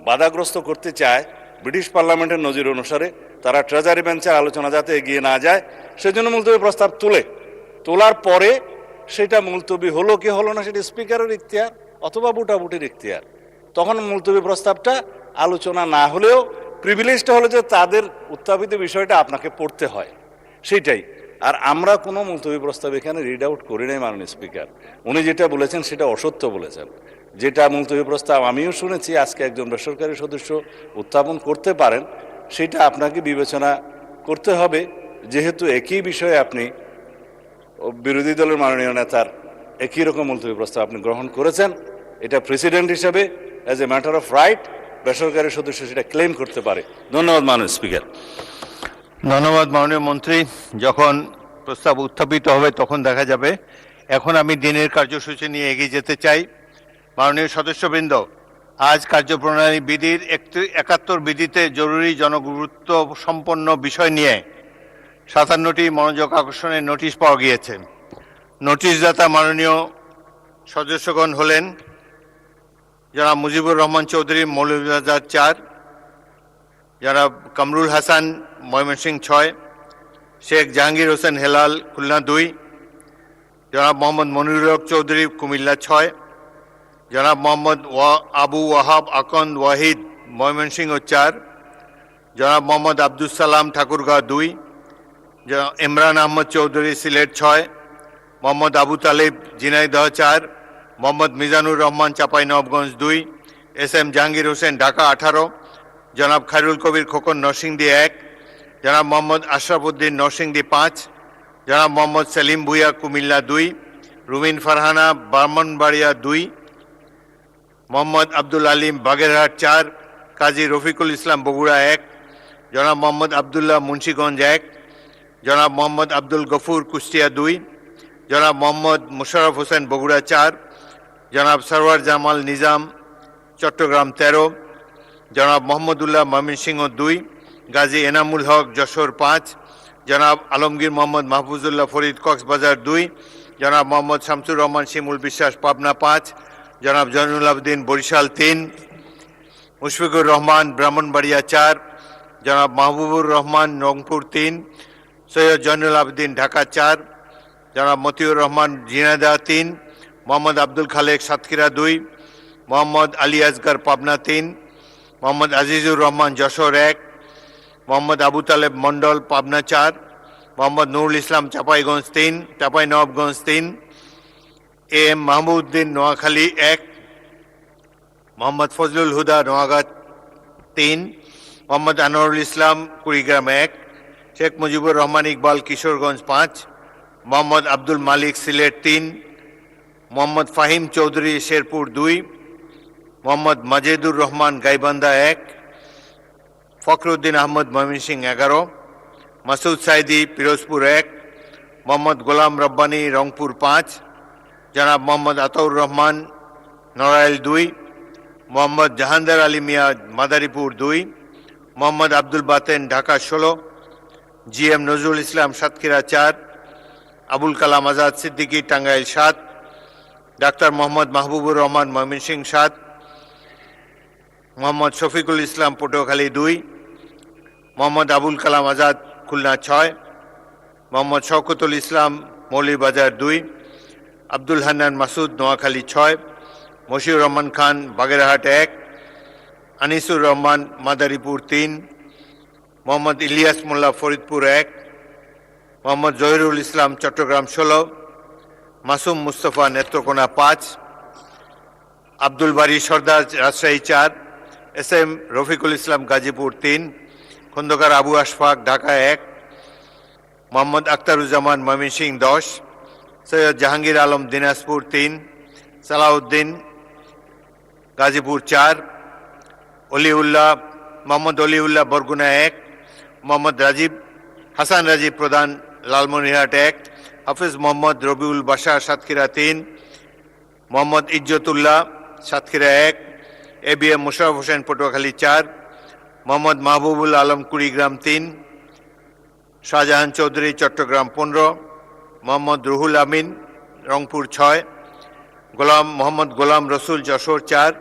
বাধাগ্রস্ত করতে চায়, ব্রিটিশ পার্লামেন্টের নজির অনুসারে তারা ট্রেজারি বেঞ্চের আলোচনা যাতে এগিয়ে না যায় সেজন্য মুলতবি প্রস্তাব তোলার পরে সেটা মুলতবি হলো কি হলো না সেটা স্পিকারের ইখতিয়ার অথবা ভোটাভুটির ইখতিয়ার। তখন মুলতবি প্রস্তাবটা আলোচনা না হলেও প্রিভিলেজটা হলো যে তাদের উত্থাপিত বিষয়টা আপনাকে পড়তে হয়, সেইটাই। আর আমরা কোনো মুলতবি প্রস্তাব এখানে রিড আউট করি নাই মাননীয় স্পিকার। উনি যেটা বলেছেন সেটা অসত্য বলেছেন। যেটা মুলতবি প্রস্তাব আমিও শুনেছি আজকে একজন বেসরকারি সদস্য উত্থাপন করতে পারেন, সেটা আপনাকে বিবেচনা করতে হবে, যেহেতু একই বিষয়ে আপনি বিরোধী দলের মাননীয় নেতার একই রকম মুলতবি প্রস্তাব আপনি গ্রহণ করেছেন। এটা প্রেসিডেন্ট হিসেবে as a matter of right বেসরকারি সদস্য সেটা ক্লেম করতে পারে। ধন্যবাদ মাননীয় স্পিকার। ধন্যবাদ মাননীয় মন্ত্রী। যখন প্রস্তাব উত্থাপিত হবে তখন দেখা যাবে। এখন আমি দিনের কার্যসূচি নিয়ে এগিয়ে যেতে চাই। মাননীয় সদস্যবৃন্দ, আজ কার্যপ্রণালী বিধির 71 বিধিতে জরুরি জনগুরুত্ব সম্পন্ন বিষয় নিয়ে 57টি মনোযোগ আকর্ষণের নোটিশ পাওয়া গিয়েছে। নোটিশদাতা মাননীয় সদস্যগণ হলেন জনাব মুজিবুর রহমান চৌধুরী, মৌলভীবাজার 4, জনাব কামরুল হাসান, ময়মনসিংহ 6, শেখ জাহাঙ্গীর হোসেন হেলাল, খুলনা 2, জনাব মোহাম্মদ মনিরুল হক চৌধুরী, কুমিল্লা 6, জনাব মোহাম্মদ আবু ওয়াহাব আকন্দ ওয়াহিদ, ময়মনসিংহ 4, জনাব মোহাম্মদ আব্দুল সালাম, ঠাকুরগাঁও 2, ইমরান আহমদ চৌধুরী, সিলেট 6, মোহাম্মদ আবু তালিব, ঝিনাইদহ 4, মোহাম্মদ মিজানুর রহমান, চাঁপাইনবাবগঞ্জ 2, এস এম জাহাঙ্গীর হোসেন, ঢাকা 18, জনাব খায়রুল কবির খোকন, নরসিংদী 1, জনাব মোহাম্মদ আশরাফ উদ্দিন, নরসিংদী 5, জনাব মোহাম্মদ সেলিম ভুইয়া, কুমিল্লা 2, রুমিন ফারহানা, ব্রাহ্মণবাড়িয়া 2, মোহাম্মদ আব্দুল আলিম, বাগেরহাট 4, কাজী রফিকুল ইসলাম, বগুড়া 1, জনাব মোহাম্মদ আবদুল্লাহ, মুন্সিগঞ্জ 1, জনাব মোহাম্মদ আব্দুল গফুর, কুষ্টিয়া 2, জনাব মোহাম্মদ মুশাররফ হোসেন, বগুড়া 4, জনাব সরওয়ার জামাল নিজাম, চট্টগ্রাম 13, জনাব মোহাম্মদুল্লাহ, ময়মনসিংহ 2, গাজী এনামুল হক, যশোর 5, জনাব আলমগীর মোহাম্মদ মাহফুজুল্লাহ ফরিদ, কক্সবাজার 2, জনাব মোহাম্মদ শামসুর রহমান শিমুল বিশ্বাস, পাবনা 5, জনাব জয়নুল আবদিন, বরিশাল 3, মুশফিকুর রহমান, ব্রাহ্মণবাড়িয়া 4, জনাব মাহবুবুর রহমান, রংপুর 3, সৈয়দ জয়নুল আবদিন, ঢাকা 4, জনাব মতিউর রহমান, ঝিনাইদহ 3, মোহাম্মদ আব্দুল খালেক, সাতক্ষীরা 2, মোহাম্মদ আলী আসগর, পাবনা 3, মোহাম্মদ আজিজুর রহমান, যশোর 1, মোহাম্মদ আবু তালেব মন্ডল, পাবনা 4, মোহাম্মদ নুরুল ইসলাম, চাঁপাইনবাবগঞ্জ 3, এ এম মাহমুদউদ্দিন, নোয়াখালী 1, মোহাম্মদ ফজলুল হুদা, নোয়াগাঁ 3, মোহাম্মদ আনোয়ারুল ইসলাম, কুড়িগ্রাম 1, শেখ মুজিবুর রহমান ইকবাল, কিশোরগঞ্জ 5, মোহাম্মদ আব্দুল মালিক, সিলেট 3, মোহাম্মদ ফাহিম চৌধুরী, শেরপুর 2, মোহাম্মদ মাজেদুর রহমান, গাইবান্ধা 1, ফখরুদ্দিন আহমদ, ময়মনসিংহ 11, মাসুদ সাইদি, পিরোজপুর 1, মোহাম্মদ গোলাম রব্বানী, রংপুর 5, জনাব মোহাম্মদ আতাউর রহমান, নড়াইল 2, মোহাম্মদ জাহাঙ্গীর আলী মিয়া, মাদারীপুর 2, মোহাম্মদ আব্দুল বাতেন, ঢাকা 16, GM নজরুল ইসলাম সাতক্ষীরা 4, আবুল কালাম আজাদ সিদ্দিকী টাঙ্গাইল 7, ডাক্তার মোহাম্মদ মাহবুবুর রহমান ময়মনসিংহ 7, মোহাম্মদ শফিকুল ইসলাম পটুয়াখালী 2, মোহাম্মদ আবুল কালাম আজাদ খুলনা 6, মোহাম্মদ শওকতুল ইসলাম মৌলভীবাজার 2, আব্দুল হান্নান মাসুদ নোয়াখালী 6, মশিউর রহমান খান বাগেরহাট 1, আনিসুর রহমান মাদারীপুর 3, মোহাম্মদ ইলিয়াস মোল্লা ফরিদপুর 1, মোহাম্মদ জহিরুল ইসলাম চট্টগ্রাম 16, মাসুম মুস্তফা নেত্রকোনা 5, আব্দুল বারী সর্দার রাজশাহী 4, SM রফিকুল ইসলাম গাজীপুর 3, খন্দকার আবু আশফাক ঢাকা 1, মোহাম্মদ আখতারুজ্জামান ময়মনসিংহ 10, সৈয়দ জাহাঙ্গীর আলম দিনাজপুর 3, সালাউদ্দিন গাজীপুর 4, মোহাম্মদ অলিউল্লাহ বরগুনা 1, মোহাম্মদ হাসান রাজীব প্রধান লালমনিরহাট 1, হাফিজ মোহাম্মদ রবিউল বাশার সাতক্ষীরা 3, মোহাম্মদ ইজ্জতুল্লাহ সাতক্ষীরা 1, ABM মোশাররফ হোসেন পটুয়াখালী 4, মোহাম্মদ মাহবুবুল আলম কুড়িগ্রাম 3, শাহজাহান চৌধুরী চট্টগ্রাম 15, মোহাম্মদ রুহুল আমিন রংপুর 6, মোহাম্মদ গোলাম রসুল যশোর 4,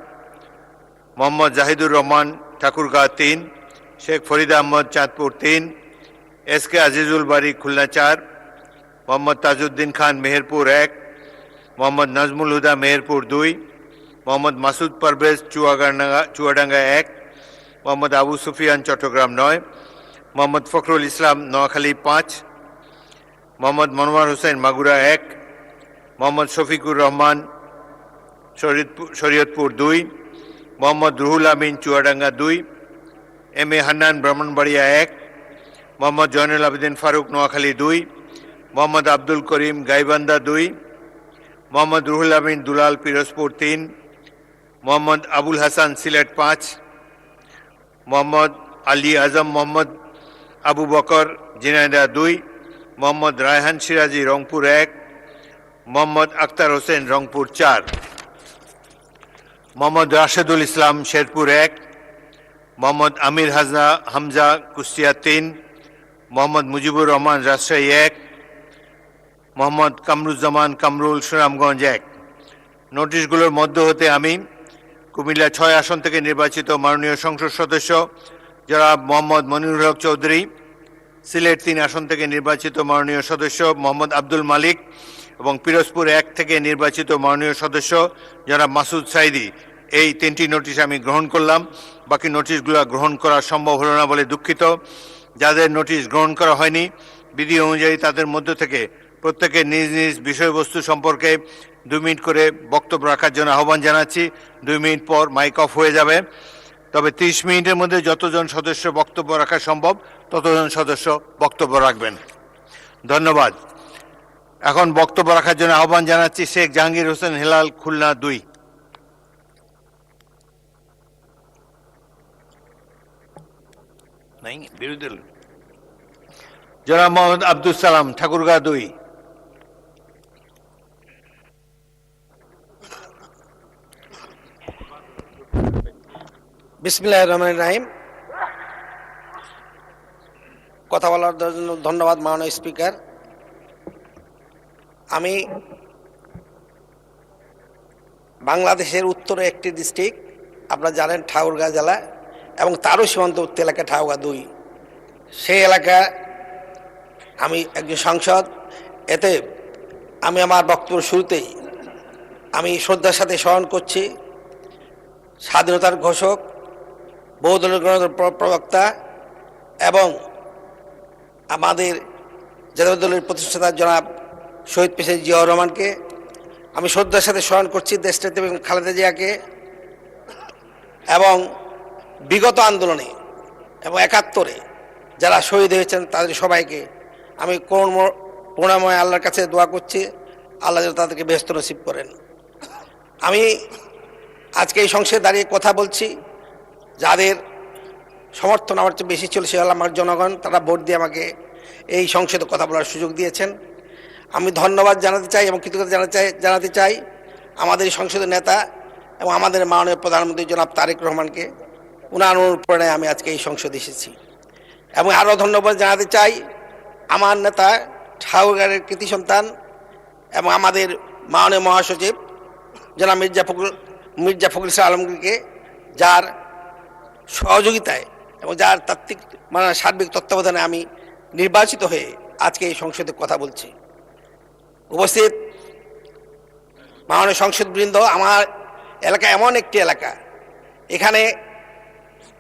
মোহাম্মদ জাহিদুর রহমান ঠাকুরগাঁও 3, শেখ ফরিদ আহমদ চাঁদপুর 3, SK আজিজুল বারী খুলনা 4, মোহাম্মদ তাজউদ্দিন খান মেহেরপুর 1, মোহাম্মদ নাজমুল হুদা মেহেরপুর 2, মোহাম্মদ মাসুদ পারভেজ চুয়াডাঙ্গা 1, মোহাম্মদ আবু সুফিয়ান চট্টগ্রাম 9, মোহাম্মদ ফখরুল ইসলাম নোয়াখালী 5, মোহাম্মদ মনোয়ার হোসেন মাগুরা 1, মোহাম্মদ শফিকুর রহমান শরীয়তপুর 2, মোহাম্মদ রুহুল আমিন চুয়াডাঙ্গা 2, MA হান্নান ব্রাহ্মণবাড়িয়া 1, মোহাম্মদ জয়নুল আবেদিন ফারুক নোয়াখালী 2, মোহাম্মদ আব্দুল করিম গাইবান্ধা 2, মোহাম্মদ রুহুল আমিন দুলাল পিরোজপুর 3, মোহাম্মদ আবুল হাসান সিলেট 5, মোহাম্মদ আলী আজম মোহাম্মদ আবু বকর ঝিনাইদহ 2, মোহাম্মদ রায়হান সিরাজি রংপুর 1, মোহাম্মদ আখতার হোসেন রংপুর 4, মোহাম্মদ রাশেদুল ইসলাম শেরপুর 1, মোহাম্মদ আমির হামজা কুষ্টিয়া 3, মোহাম্মদ মুজিবুর রহমান রাজশাহী 1, মোহাম্মদ কামরুজ্জামান কামরুল সুনামগঞ্জ 1। নোটিশগুলোর মধ্য হতে আমি কুমিল্লা 6 আসন থেকে নির্বাচিত মাননীয় সংসদ সদস্য জনাব মোহাম্মদ মনিরুল হক চৌধুরী, সিলেট 3 আসন থেকে নির্বাচিত মাননীয় সদস্য মোহাম্মদ আব্দুল মালিক এবং পিরোজপুর 1 থেকে নির্বাচিত মাননীয় সদস্য জনাব মাসুদ সাইদি, এই 3টি নোটিশ আমি গ্রহণ করলাম। বাকি নোটিশগুলো গ্রহণ করা সম্ভব হলো না বলে দুঃখিত। যাদের নোটিশ গ্রহণ করা হয়নি, বিধি অনুযায়ী তাদের মধ্য থেকে প্রত্যেকের নিজ নিজ বিষয়বস্তু সম্পর্কে 2 মিনিট করে বক্তব্য রাখার জন্য আহ্বান জানাচ্ছি। 2 মিনিট পর মাইক অফ হয়ে যাবে, তবে 30 মিনিটের মধ্যে যতজন সদস্য বক্তব্য রাখা সম্ভব ততজন সদস্য বক্তব্য রাখবেন। ধন্যবাদ। এখন বক্তব্য রাখার জন্য আহ্বান জানাচ্ছি শেখ জাহাঙ্গীর হোসেন হেলাল, খুলনা 2। বিরোধী জনাব মোহাম্মদ আব্দুল সালাম, ঠাকুরগাঁও 2। বিসমিল্লাহির রহমানির রহিম। কথা বলার জন্য ধন্যবাদ মাননীয় স্পিকার। আমি বাংলাদেশের উত্তরে একটি ডিস্ট্রিক্ট, আপনারা জানেন ঠাকুরগাঁও জেলা, এবং তারও সীমান্তবর্তী এলাকা ঠাকুরগাঁও 2। সেই এলাকা আমি একজন সাংসদ। এতে আমি আমার বক্তব্য শুরুতেই আমি শ্রদ্ধার সাথে স্মরণ করছি স্বাধীনতার ঘোষক, বহুদলীয় গণতন্ত্রের প্রবক্তা এবং আমাদের জাতীয় দলের প্রতিষ্ঠাতা জনাব শহীদ প্রেসিডেন্ট জিয়াউর রহমানকে। আমি শ্রদ্ধার সাথে স্মরণ করছি দেশনেত্রী বেগম খালেদা জিয়াকে, এবং বিগত আন্দোলনে এবং 71-এ যারা শহীদ হয়েছেন তাদের সবাইকে আমি করুণাময় আল্লাহর কাছে দোয়া করছি, আল্লাহ যেন তাদেরকে বেহেশত নসিব করেন। আমি আজকে এই সংসদে দাঁড়িয়ে কথা বলছি, যাদের সমর্থন আমার চেয়ে বেশি ছিল সে হল আমার জনগণ। তারা ভোট দিয়ে আমাকে এই সংসদে কথা বলার সুযোগ দিয়েছেন। আমি ধন্যবাদ জানাতে চাই এবং কৃতজ্ঞতা জানাতে চাই আমাদের এই সংসদের নেতা এবং আমাদের মাননীয় প্রধানমন্ত্রী জনাব তারেক রহমানকে। ওনার অনুপ্রেরণায় আমি আজকে এই সংসদে এসেছি। এবং আরও ধন্যবাদ জানাতে চাই আমার নেতা ঠাকুরগাঁয়ের কৃতি সন্তান এবং আমাদের মাননীয় মহাসচিব জনাব মির্জা ফখরুল ইসলাম আলমগীরকে, যার সহযোগিতায় এবং যার তাত্ত্বিক সার্বিক তত্ত্বাবধানে আমি নির্বাচিত হয়ে আজকে এই সংসদে কথা বলছি। উপস্থিত মাননীয় সংসদবৃন্দ, আমার এলাকা এমন একটি এলাকা, এখানে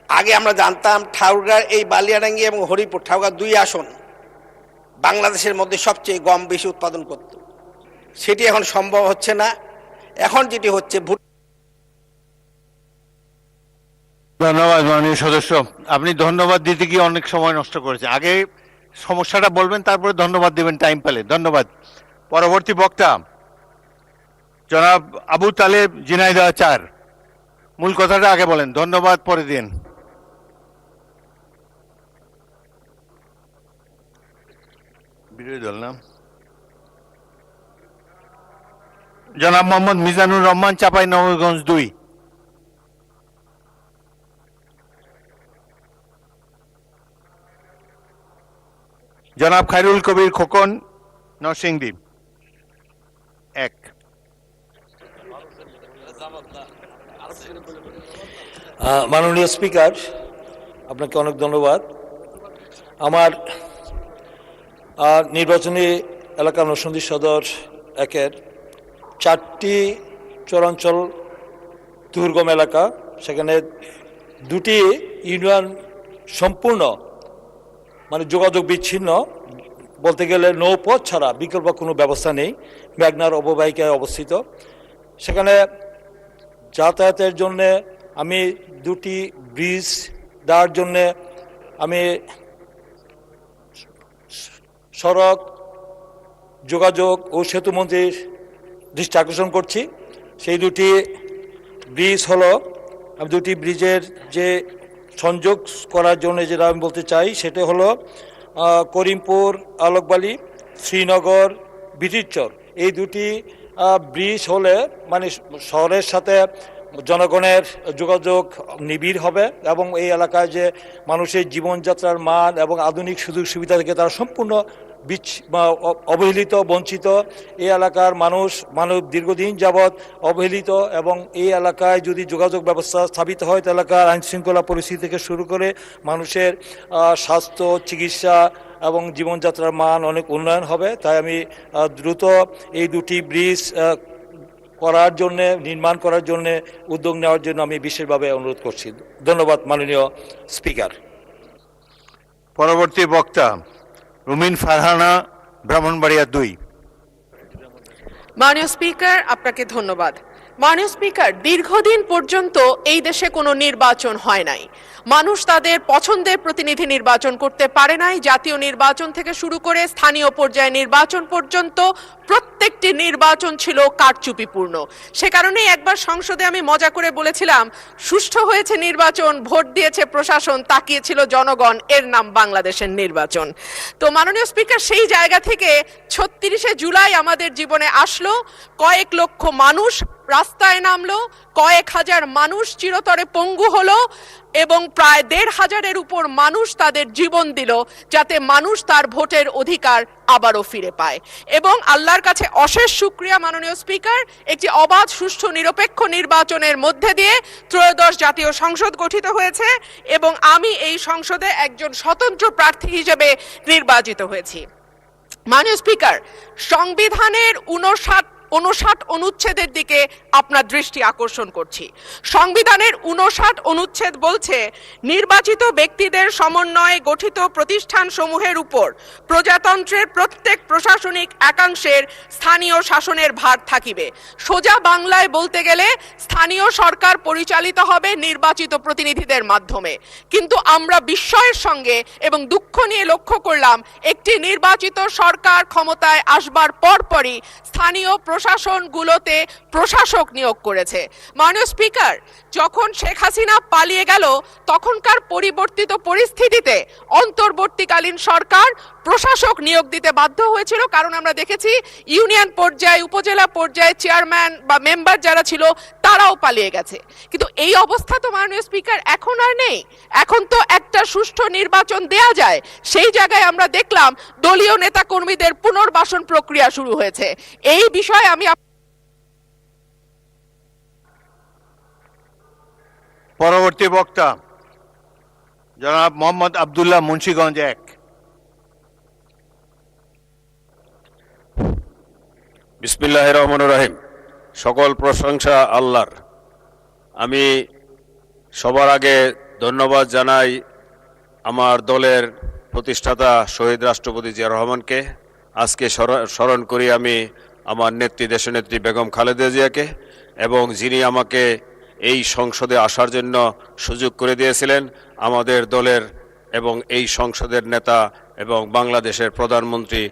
আগে আমরা জানতাম ঠাকুরগাঁও এই বালিয়াডাঙ্গি এবং হরিপুর ঠাকুরগাঁও 2 আসন বাংলাদেশের মধ্যে সবচেয়ে গম বেশি উৎপাদন করত। সেটি এখন সম্ভব হচ্ছে না। এখন যেটি হচ্ছে ধন্যবাদ মাননীয় সদস্য, আপনি ধন্যবাদ দিতে গিয়ে অনেক সময় নষ্ট করেছেন। আগে সমস্যাটা বলবেন, তারপরে ধন্যবাদ দিবেন টাইম পেলে। ধন্যবাদ। পরবর্তী বক্তা জনাব আবু তালেব, ঝিনাইদহ 4। মূল কথাটা আগে বলেন, ধন্যবাদ পরে দিন। বিরোধী দল না? জনাব মোহাম্মদ মিজানুর রহমান, চাঁপাইনবাবগঞ্জ 2। জনাব খায়রুল কবির খোকন, নরসিংদী 1। মাননীয় স্পিকার, আপনাকে অনেক ধন্যবাদ। আমার নির্বাচনী এলাকা নরসিংদী সদর 1-এর 4টি চরাঞ্চল দুর্গম এলাকা, সেখানে 2টি ইউনিয়ন সম্পূর্ণ যোগাযোগ বিচ্ছিন্ন, বলতে গেলে নৌপথ ছাড়া বিকল্প কোনো ব্যবস্থা নেই, মেঘনার অববাহিকায় অবস্থিত। সেখানে যাতায়াতের জন্যে আমি 2টি ব্রিজ দেওয়ার জন্যে আমি সড়ক যোগাযোগ ও সেতু মন্ত্রীর দৃষ্টি আকর্ষণ করছি। সেই 2টি ব্রিজ হলো, আমি 2টি ব্রিজের যে সংযোগ করার জন্য যেটা আমি বলতে চাই সেটা হলো করিমপুর আলোকবালি, শ্রীনগর বিটিরচর। এই 2টি ব্রিজ হলে শহরের সাথে জনগণের যোগাযোগ নিবিড় হবে এবং এই এলাকায় যে মানুষের জীবনযাত্রার মান এবং আধুনিক সুযোগ সুবিধা থেকে তারা সম্পূর্ণ অবহেলিত, বঞ্চিত। এই এলাকার মানুষ দীর্ঘদিন যাবৎ অবহেলিত এবং এই এলাকায় যদি যোগাযোগ ব্যবস্থা স্থাপিত হয়, তো এলাকার আইনশৃঙ্খলা পরিস্থিতি থেকে শুরু করে মানুষের স্বাস্থ্য, চিকিৎসা এবং জীবনযাত্রার মান অনেক উন্নয়ন হবে। তাই আমি দ্রুত এই 2টি ব্রিজ নির্মাণ করার জন্য উদ্যোগ নেওয়ার জন্য আমি বিশেষভাবে অনুরোধ করছি। ধন্যবাদ মাননীয় স্পিকার। পরবর্তী বক্তা রুমিন ফারহানা, ব্রাহ্মণবাড়িয়া 2। মাননীয় স্পিকার, আপনাকে ধন্যবাদ। মাননীয় স্পিকার, দীর্ঘদিন পর্যন্ত এই দেশে কোনো নির্বাচন হয় নাই। মানুষ তাদের পছন্দের প্রতিনিধি নির্বাচন করতে পারে নাই। জাতীয় নির্বাচন থেকে শুরু করে স্থানীয় পর্যায়ে নির্বাচন পর্যন্ত প্রত্যেকটি নির্বাচন ছিল কারচুপিপূর্ণ। সে কারণেই একবার সংসদে আমি মজা করে বলেছিলাম, সুষ্ঠু হয়েছে নির্বাচন, ভোট দিয়েছে প্রশাসন, তাকিয়েছিল জনগণ, এর নাম বাংলাদেশের নির্বাচন। তো মাননীয় স্পিকার, সেই জায়গা থেকে 36শে জুলাই আমাদের জীবনে আসলো, কয়েক লক্ষ মানুষ রাস্তায় নামলো, কয়েক হাজার মানুষ চিরতরে পঙ্গু হলো এবং প্রায় 1,500-এর উপর মানুষ তাদের জীবন দিল যাতে মানুষ তার ভোটের অধিকার আবারও ফিরে পায়। এবং আল্লাহর কাছে অশেষ শুকরিয়া মাননীয় স্পিকার, একটি অবাধ, সুষ্ঠু, নিরপেক্ষ নির্বাচনের মধ্যে দিয়ে ত্রয়োদশ জাতীয় সংসদ গঠিত হয়েছে এবং আমি এই সংসদে একজন স্বতন্ত্র প্রার্থী হিসেবে নির্বাচিত হয়েছি। মাননীয় স্পিকার, সংবিধানের 59 অনুচ্ছেদের দিকে আপনার দৃষ্টি আকর্ষণ করছি। সংবিধানের 59 অনুচ্ছেদ বলছে, নির্বাচিত ব্যক্তিদের সমন্বয়ে গঠিত প্রতিষ্ঠান সমূহের উপর প্রজাতন্ত্রের প্রত্যেক প্রশাসনিক একাংশের স্থানীয় শাসনের ভার থাকিবে। সোজা বাংলায় বলতে গেলে স্থানীয় সরকার পরিচালিত হবে নির্বাচিত প্রতিনিধিদের মাধ্যমে। কিন্তু আমরা বিস্ময়ের সঙ্গে এবং দুঃখ নিয়ে লক্ষ্য করলাম, একটি নির্বাচিত সরকার ক্ষমতায় আসবার পরপরই স্থানীয় প্রশাসনগুলোতে প্রশাসক নিয়োগ করেছে। মাননীয় স্পিকার, যখন শেখ হাসিনা পালিয়ে গেল তখনকার পরিবর্তিত পরিস্থিতিতে অন্তর্বর্তীকালীন সরকার প্রশাসক নিয়োগ দিতে বাধ্য হয়েছিল, কারণ আমরা দেখেছি ইউনিয়ন পর্যায়ে, উপজেলা পর্যায়ে চেয়ারম্যান বা মেম্বার যারা ছিল তারাও পালিয়ে গেছে। কিন্তু এই অবস্থা তো মাননীয় স্পিকার এখন আর নেই। এখন তো একটা সুষ্ঠু নির্বাচন দেয়া যায়, সেই জায়গায় আমরা দেখলাম দলীয় নেতা কর্মীদের পুনর্বাসন প্রক্রিয়া শুরু হয়েছে। এই বিষয়ে আমি পরবর্তী বক্তা জনাব মোহাম্মদ আব্দুল্লাহ, মুন্সিগঞ্জ 1। বিসমিল্লাহির রহমানির রহিম। সকল প্রশংসা আল্লাহর। আমি সবার আগে ধন্যবাদ জানাই আমার দলের প্রতিষ্ঠাতা শহীদ রাষ্ট্রপতি জিয়া রহমানকে। আজকে স্মরণ করি আমি আমার নেত্রী, দেশনেত্রী বেগম খালেদা জিয়াকে, এবং যিনি আমাকে এই সংসদে আসার জন্য সুযোগ করে দিয়েছিলেন, আমাদের দলের এবং এই সংসদের নেতা এবং বাংলাদেশের প্রধানমন্ত্রী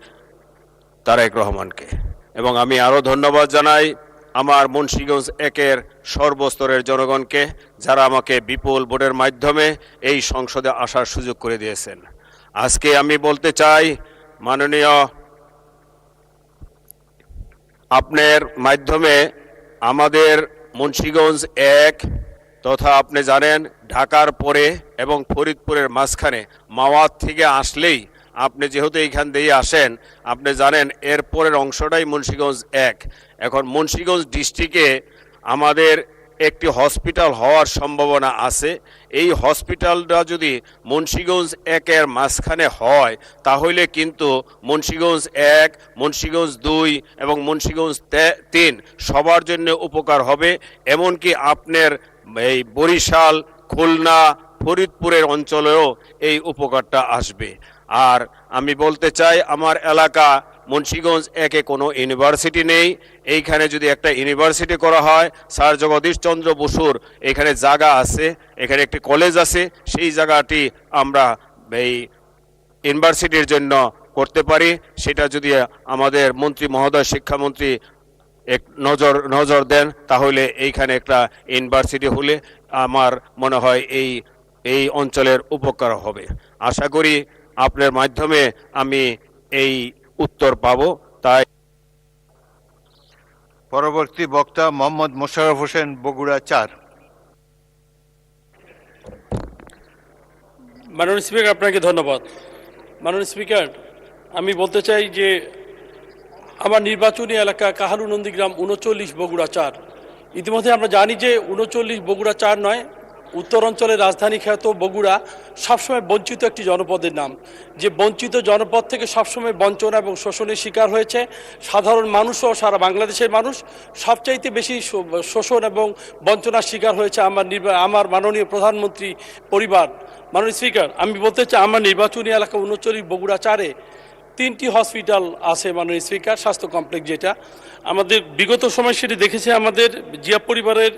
তারেক রহমানকে। এবং আমি আরও ধন্যবাদ জানাই আমার মুন্সিগঞ্জ 1-এর সর্বস্তরের জনগণকে, যারা আমাকে বিপুল ভোটের মাধ্যমে এই সংসদে আসার সুযোগ করে দিয়েছেন। আজকে আমি বলতে চাই, মাননীয় আপনার মাধ্যমে আমাদের মুন্সিগঞ্জ 1 তথা আপনি জানেন ঢাকার পরে এবং ফরিদপুরের মাঝখানে মাওয়াত থেকে আসলেই, আপনি যেহেতু এইখান দিয়ে আসেন, আপনি জানেন এর পরের অংশটাই মুন্সিগঞ্জ 1। এখন মুন্সিগঞ্জ ডিস্ট্রিক্টে আমাদের একটি হসপিটাল হওয়ার সম্ভাবনা আছে। এই হসপিটালটা যদি মুন্সিগঞ্জ 1-এর মাঝখানে হয়, তাহলে কিন্তু মুন্সিগঞ্জ 1, মুন্সিগঞ্জ 2 এবং মুন্সিগঞ্জ 3 সবার জন্য উপকার হবে। এমনকি আপনার এই বরিশাল, খুলনা, ফরিদপুরের অঞ্চলেও এই উপকারটা আসবে। আর আমি বলতে চাই, আমার এলাকা মুন্সিগঞ্জ 1-এ কোনো ইউনিভার্সিটি নেই। এইখানে যদি একটা ইউনিভার্সিটি করা হয়, স্যার জগদীশ চন্দ্র বসুর এখানে জায়গা আছে, এখানে একটি কলেজ আছে, সেই জায়গাটি আমরা এই ইউনিভার্সিটির জন্য করতে পারি। সেটা যদি আমাদের মন্ত্রী মহোদয়, শিক্ষামন্ত্রী এক নজর দেন, তাহলে এইখানে একটা ইউনিভার্সিটি হলে আমার মনে হয় এই অঞ্চলের উপকার হবে। আশা করি আপনার মাধ্যমে আমি এই উত্তর পাব। তাই পরবর্তী বক্তা মোহাম্মদ মোশাররফ হোসেন, বগুড়া 4। মাননীয় স্পিকার, আপনাকে ধন্যবাদ। মাননীয় স্পিকার, আমি বলতে চাই যে আমার নির্বাচনী এলাকা কাহালু নন্দীগ্রাম 39, বগুড়া 4। ইতিমধ্যে আমরা জানি যে 39 বগুড়া 4 নয়, উত্তর অঞ্চলের রাজধানী খ্যাত বগুড়া সবসময় বঞ্চিত একটি জনপদের নাম, যে বঞ্চিত জনপদ থেকে সবসময় বঞ্চনা এবং শোষণের শিকার হয়েছে সাধারণ মানুষও, সারা বাংলাদেশের মানুষ সবচাইতে বেশি শোষণ এবং বঞ্চনার শিকার হয়েছে আমার মাননীয় প্রধানমন্ত্রী পরিবার। মাননীয় স্পিকার, আমি বলতে চাই আমার নির্বাচনী এলাকা 39 বগুড়া 4-এ 3টি হসপিটাল আছে মাননীয় স্পিকার, স্বাস্থ্য কমপ্লেক্স, যেটা আমাদের বিগত সময় সেটি দেখেছে আমাদের জিয়া পরিবারের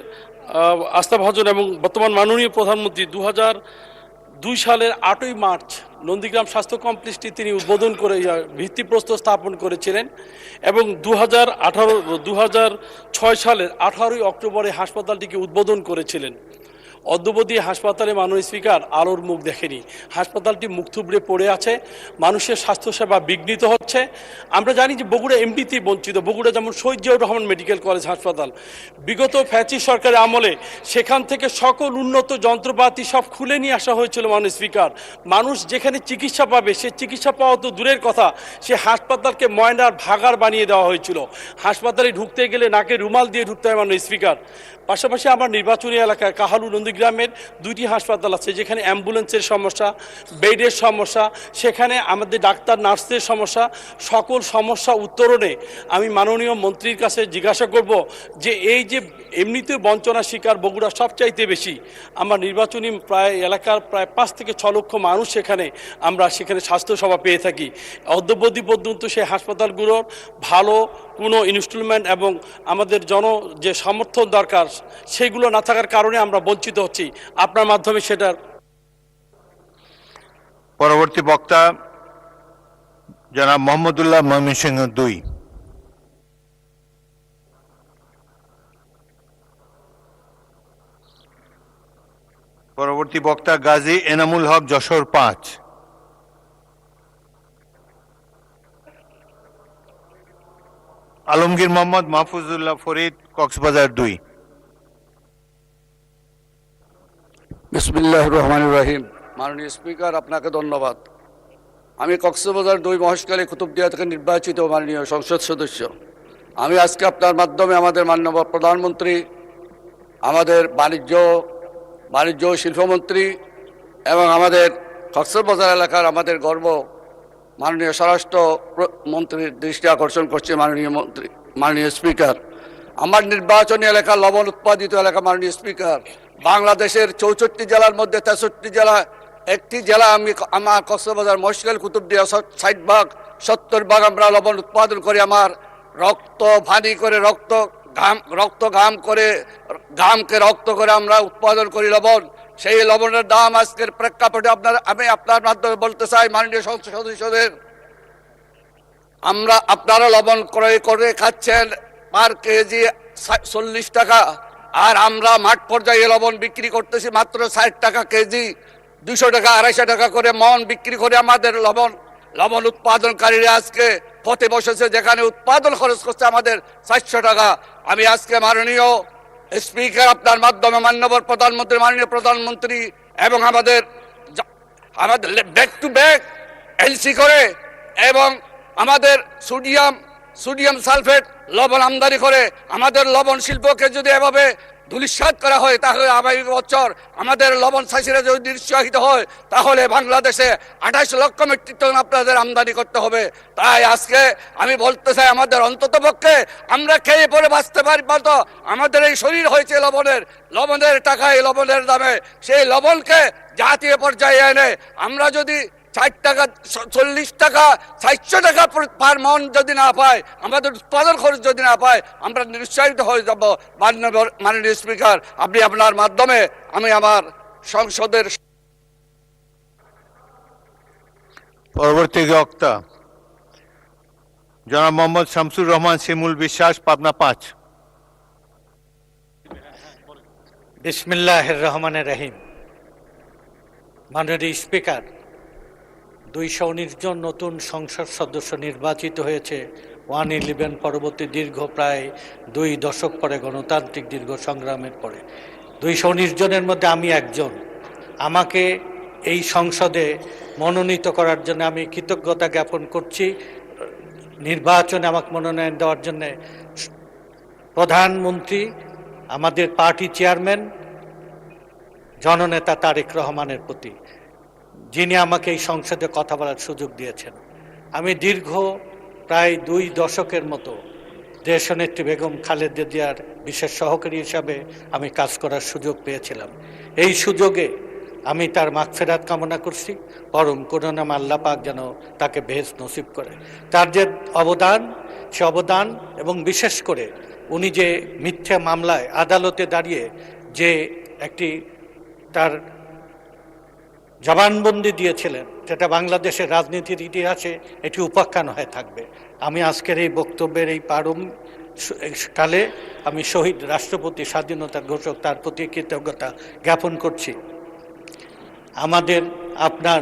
আস্থাভাজন এবং বর্তমান মাননীয় প্রধানমন্ত্রী 2002 সালের 8ই মার্চ নন্দীগ্রাম স্বাস্থ্য কমপ্লেক্সটি তিনি উদ্বোধন করে ভিত্তিপ্রস্তর স্থাপন করেছিলেন, এবং 2006 সালের 18ই অক্টোবরে হাসপাতালটিকে উদ্বোধন করেছিলেন। অদ্যবধি হাসপাতালে মাননীয় স্পিকার আলোর মুখ দেখেনি। হাসপাতালটি মুখ থুবড়ে পড়ে আছে, মানুষের স্বাস্থ্যসেবা বিঘ্নিত হচ্ছে। আমরা জানি যে বগুড়া এমনিতে বঞ্চিত। বগুড়া যেমন শহীদ জিয়াউর রহমান মেডিকেল কলেজ হাসপাতাল, বিগত ফ্যাসিস্ট সরকারের আমলে সেখান থেকে সকল উন্নত যন্ত্রপাতি সব খুলে নিয়ে আসা হয়েছিল মাননীয় স্পিকার। মানুষ যেখানে চিকিৎসা পাবে, সে চিকিৎসা পাওয়া তো দূরের কথা, সে হাসপাতালকে ময়নার ভাগাড় বানিয়ে দেওয়া হয়েছিল। হাসপাতালে ঢুকতে গেলে নাকে রুমাল দিয়ে ঢুকতে হয় মাননীয় স্পিকার। পাশাপাশি আমার নির্বাচনী এলাকায় কাহালু নন্দীগ্রামের 2টি হাসপাতাল আছে, যেখানে অ্যাম্বুলেন্সের সমস্যা, বেডের সমস্যা, সেখানে আমাদের ডাক্তার নার্সদের সমস্যা। সকল সমস্যা উত্তরণে আমি মাননীয় মন্ত্রীর কাছে জিজ্ঞাসা করব যে এই যে এমনিতে বঞ্চনা শিকার বগুড়া সবচাইতে বেশি, আমার নির্বাচনী এলাকার প্রায় 5 থেকে 6 লক্ষ মানুষ আমরা সেখানে স্বাস্থ্যসেবা পেয়ে থাকি। অদ্যবধি পর্যন্ত সেই হাসপাতালগুলোর ভালো কোনো ইনস্টলমেন্ট এবং আমাদের যে সমর্থন দরকার সেগুলো না থাকার কারণে আমরা বঞ্চিত হচ্ছি। আপনার মাধ্যমে সেটার পরবর্তী বক্তা জনাব মোহাম্মদুল্লাহ, ময়মনসিংহ 2। পরবর্তী বক্তা গাজী এনামুল হক, যশোর 5। আলমগীর মোহাম্মদ মাহফুজুল্লাহ ফরিদ, কক্সবাজার 2। বিসমিল্লাহির রহমানির রহিম। মাননীয় স্পিকার, আপনাকে ধন্যবাদ। আমি কক্সবাজার 2 মহেশখালী কুতুবদিয়া থেকে নির্বাচিত মাননীয় সংসদ সদস্য। আমি আজকে আপনার মাধ্যমে আমাদের মাননীয় প্রধানমন্ত্রী, আমাদের বাণিজ্য ও শিল্পমন্ত্রী এবং আমাদের কক্সবাজার এলাকার আমাদের গর্ব মাননীয় স্বরাষ্ট্র মন্ত্রীর দৃষ্টি আকর্ষণ করছে। মাননীয় স্পিকার, আমার নির্বাচনী এলাকা লবণ উৎপাদিত এলাকা। মাননীয় স্পিকার, বাংলাদেশের 64 জেলার মধ্যে 63 জেলা, একটি জেলা আমার কক্সবাজার মহেশখালী কুতুবদিয়া 60% আমরা লবণ উৎপাদন করি। আমার রক্ত ভানি করে ঘামকে রক্ত করে আমরা উৎপাদন করি লবণ। সেই লবণের দাম আজকের প্রেক্ষাপটে আমি আপনার মাধ্যমে বলতে চাই মাননীয় সংসদ সদস্যদের, আপনারা লবণ ক্রয় করে খাচ্ছেন পার কেজি 40 টাকা, আর আমরা মাঠ পর্যায়ে লবণ বিক্রি করতেছি মাত্র 60 টাকা কেজি, 200 টাকা 250 টাকা করে মন বিক্রি করে আমাদের লবণ উৎপাদনকারীরা আজকে পথে বসেছে, যেখানে উৎপাদন খরচ করছে আমাদের 400 টাকা। আমি আজকে মাননীয় স্পিকার আপনার মাধ্যমে মাননীয় প্রধানমন্ত্রী এবং আমাদের ব্যাক টু ব্যাক এলসি করে এবং আমাদের সোডিয়াম সালফেট লবণ আমদানি করে আমাদের লবণ শিল্পকে যদি এভাবে ধূলিসাৎ করা হয়, তাহলে আগামী বছর আমাদের লবণ চাষিরা যদি নিরুৎসাহিত হয়, তাহলে বাংলাদেশে 28 লক্ষ মেট্রিক টন আপনাদের আমদানি করতে হবে। তাই আজকে আমি বলতে চাই, আমাদের অন্তত পক্ষে আমরা খেয়ে পরে বাঁচতে পারি তো, আমাদের এই শরীর হয়েছে লবণের টাকায়, লবণের দামে। সেই লবণকে জাতীয় পর্যায়ে এনে আমরা যদি 60 টাকা 40 টাকা 400 টাকা পার মন যদি না পাই, আমাদের উৎপাদন খরচ যদি না পাই, আমরা নিরুৎসাহিত হয়ে যাব। মাননীয় স্পিকার, আপনি আপনার মাধ্যমে আমি আমার সংসদের পরবর্তী বক্তা জনাব মোহাম্মদ শামসুর রহমান শিমুল বিশ্বাস, পাবনা 5। বিসমিল্লাহির রহমানির রহিম। মাননীয় স্পিকার, 219 জন নতুন সংসদ সদস্য নির্বাচিত হয়েছে 111 পরবর্তী দীর্ঘ প্রায় 2 দশক পরে, গণতান্ত্রিক দীর্ঘ সংগ্রামের পরে। 219 জনের মধ্যে আমি একজন। আমাকে এই সংসদে মনোনীত করার জন্য আমি কৃতজ্ঞতা জ্ঞাপন করছি। নির্বাচনে আমাকে মনোনয়ন দেওয়ার জন্য প্রধানমন্ত্রী, আমাদের পার্টি চেয়ারম্যান জননেতা তারেক রহমানের প্রতি, যিনি আমাকে এই সংসদে কথা বলার সুযোগ দিয়েছেন। আমি দীর্ঘ প্রায় 2 দশকের মতো দেশনেত্রী বেগম খালেদা জিয়ার বিশেষ সহকারী হিসাবে আমি কাজ করার সুযোগ পেয়েছিলাম। এই সুযোগে আমি তার মাগফিরাত কামনা করছি। পরম করুণাময় আল্লাহ পাক যেন তাকে বেহেশত নসিব করে। তার যে সে অবদান এবং বিশেষ করে উনি যে মিথ্যা মামলায় আদালতে দাঁড়িয়ে যে একটি তার জবানবন্দি দিয়েছিলেন, সেটা বাংলাদেশের রাজনীতির ইতিহাসে এটি উপাখ্যান হয়ে থাকবে। আমি আজকের এই বক্তব্যের এই কালে আমি শহীদ রাষ্ট্রপতি, স্বাধীনতার ঘোষক, তার প্রতি কৃতজ্ঞতা জ্ঞাপন করছি। আপনার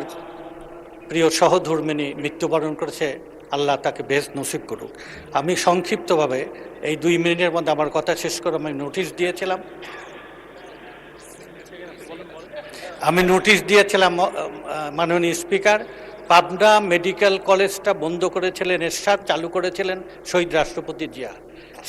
প্রিয় সহধর্মিণী মৃত্যুবরণ করেছে, আল্লাহ তাকে বেহেশত নসিব করুক। আমি সংক্ষিপ্তভাবে এই 2 মিনিটের মধ্যে আমার কথা শেষ করে আমি নোটিশ দিয়েছিলাম মাননীয় স্পিকার। পাবনা মেডিকেল কলেজটা বন্ধ করেছিলেন এরশাদ, চালু করেছিলেন শহীদ রাষ্ট্রপতি জিয়া।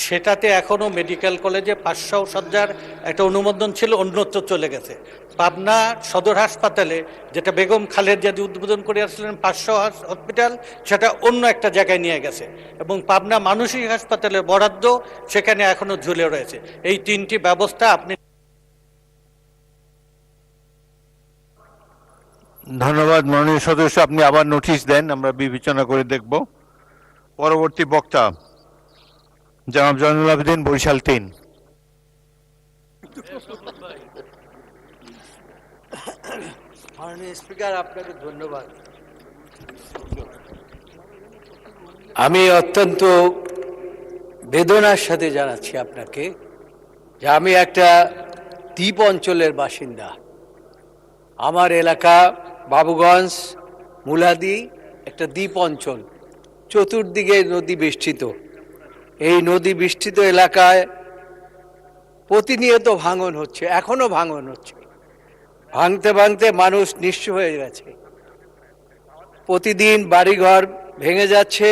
সেটাতে এখনও মেডিকেল কলেজে 500 শয্যার একটা অনুমোদন ছিল, অন্যত্র চলে গেছে। পাবনা সদর হাসপাতালে, যেটা বেগম খালেদা জিয়া উদ্বোধন করে আসছিলেন 500 হসপিটাল, সেটা অন্য একটা জায়গায় নিয়ে গেছে। এবং পাবনা মানসিক হাসপাতালের বরাদ্দ সেখানে এখনও ঝুলে রয়েছে। এই 3টি ব্যবস্থা আপনি। ধন্যবাদ মাননীয় সদস্য, আপনি আবার নোটিশ দেন, আমরা বিবেচনা করে দেখব। পরবর্তী বক্তা জনাব জয়নুল আবেদিন, বরিশাল 3। মাননীয় স্পিকার, আপনাকে ধন্যবাদ। আমি অত্যন্ত বেদনার সাথে জানাচ্ছি আপনাকে যে আমি একটা দ্বীপ অঞ্চলের বাসিন্দা। আমার এলাকা বাবুগঞ্জ, মুলাদি একটা দ্বীপ অঞ্চল, চতুর্দিকে নদী বেষ্টিত। এই নদী বেষ্টিত এলাকায় প্রতিনিয়ত ভাঙন হচ্ছে, এখনো ভাঙন হচ্ছে। ভাঙতে ভাঙতে মানুষ নিঃস্ব হয়ে গেছে। প্রতিদিন বাড়িঘর ভেঙে যাচ্ছে,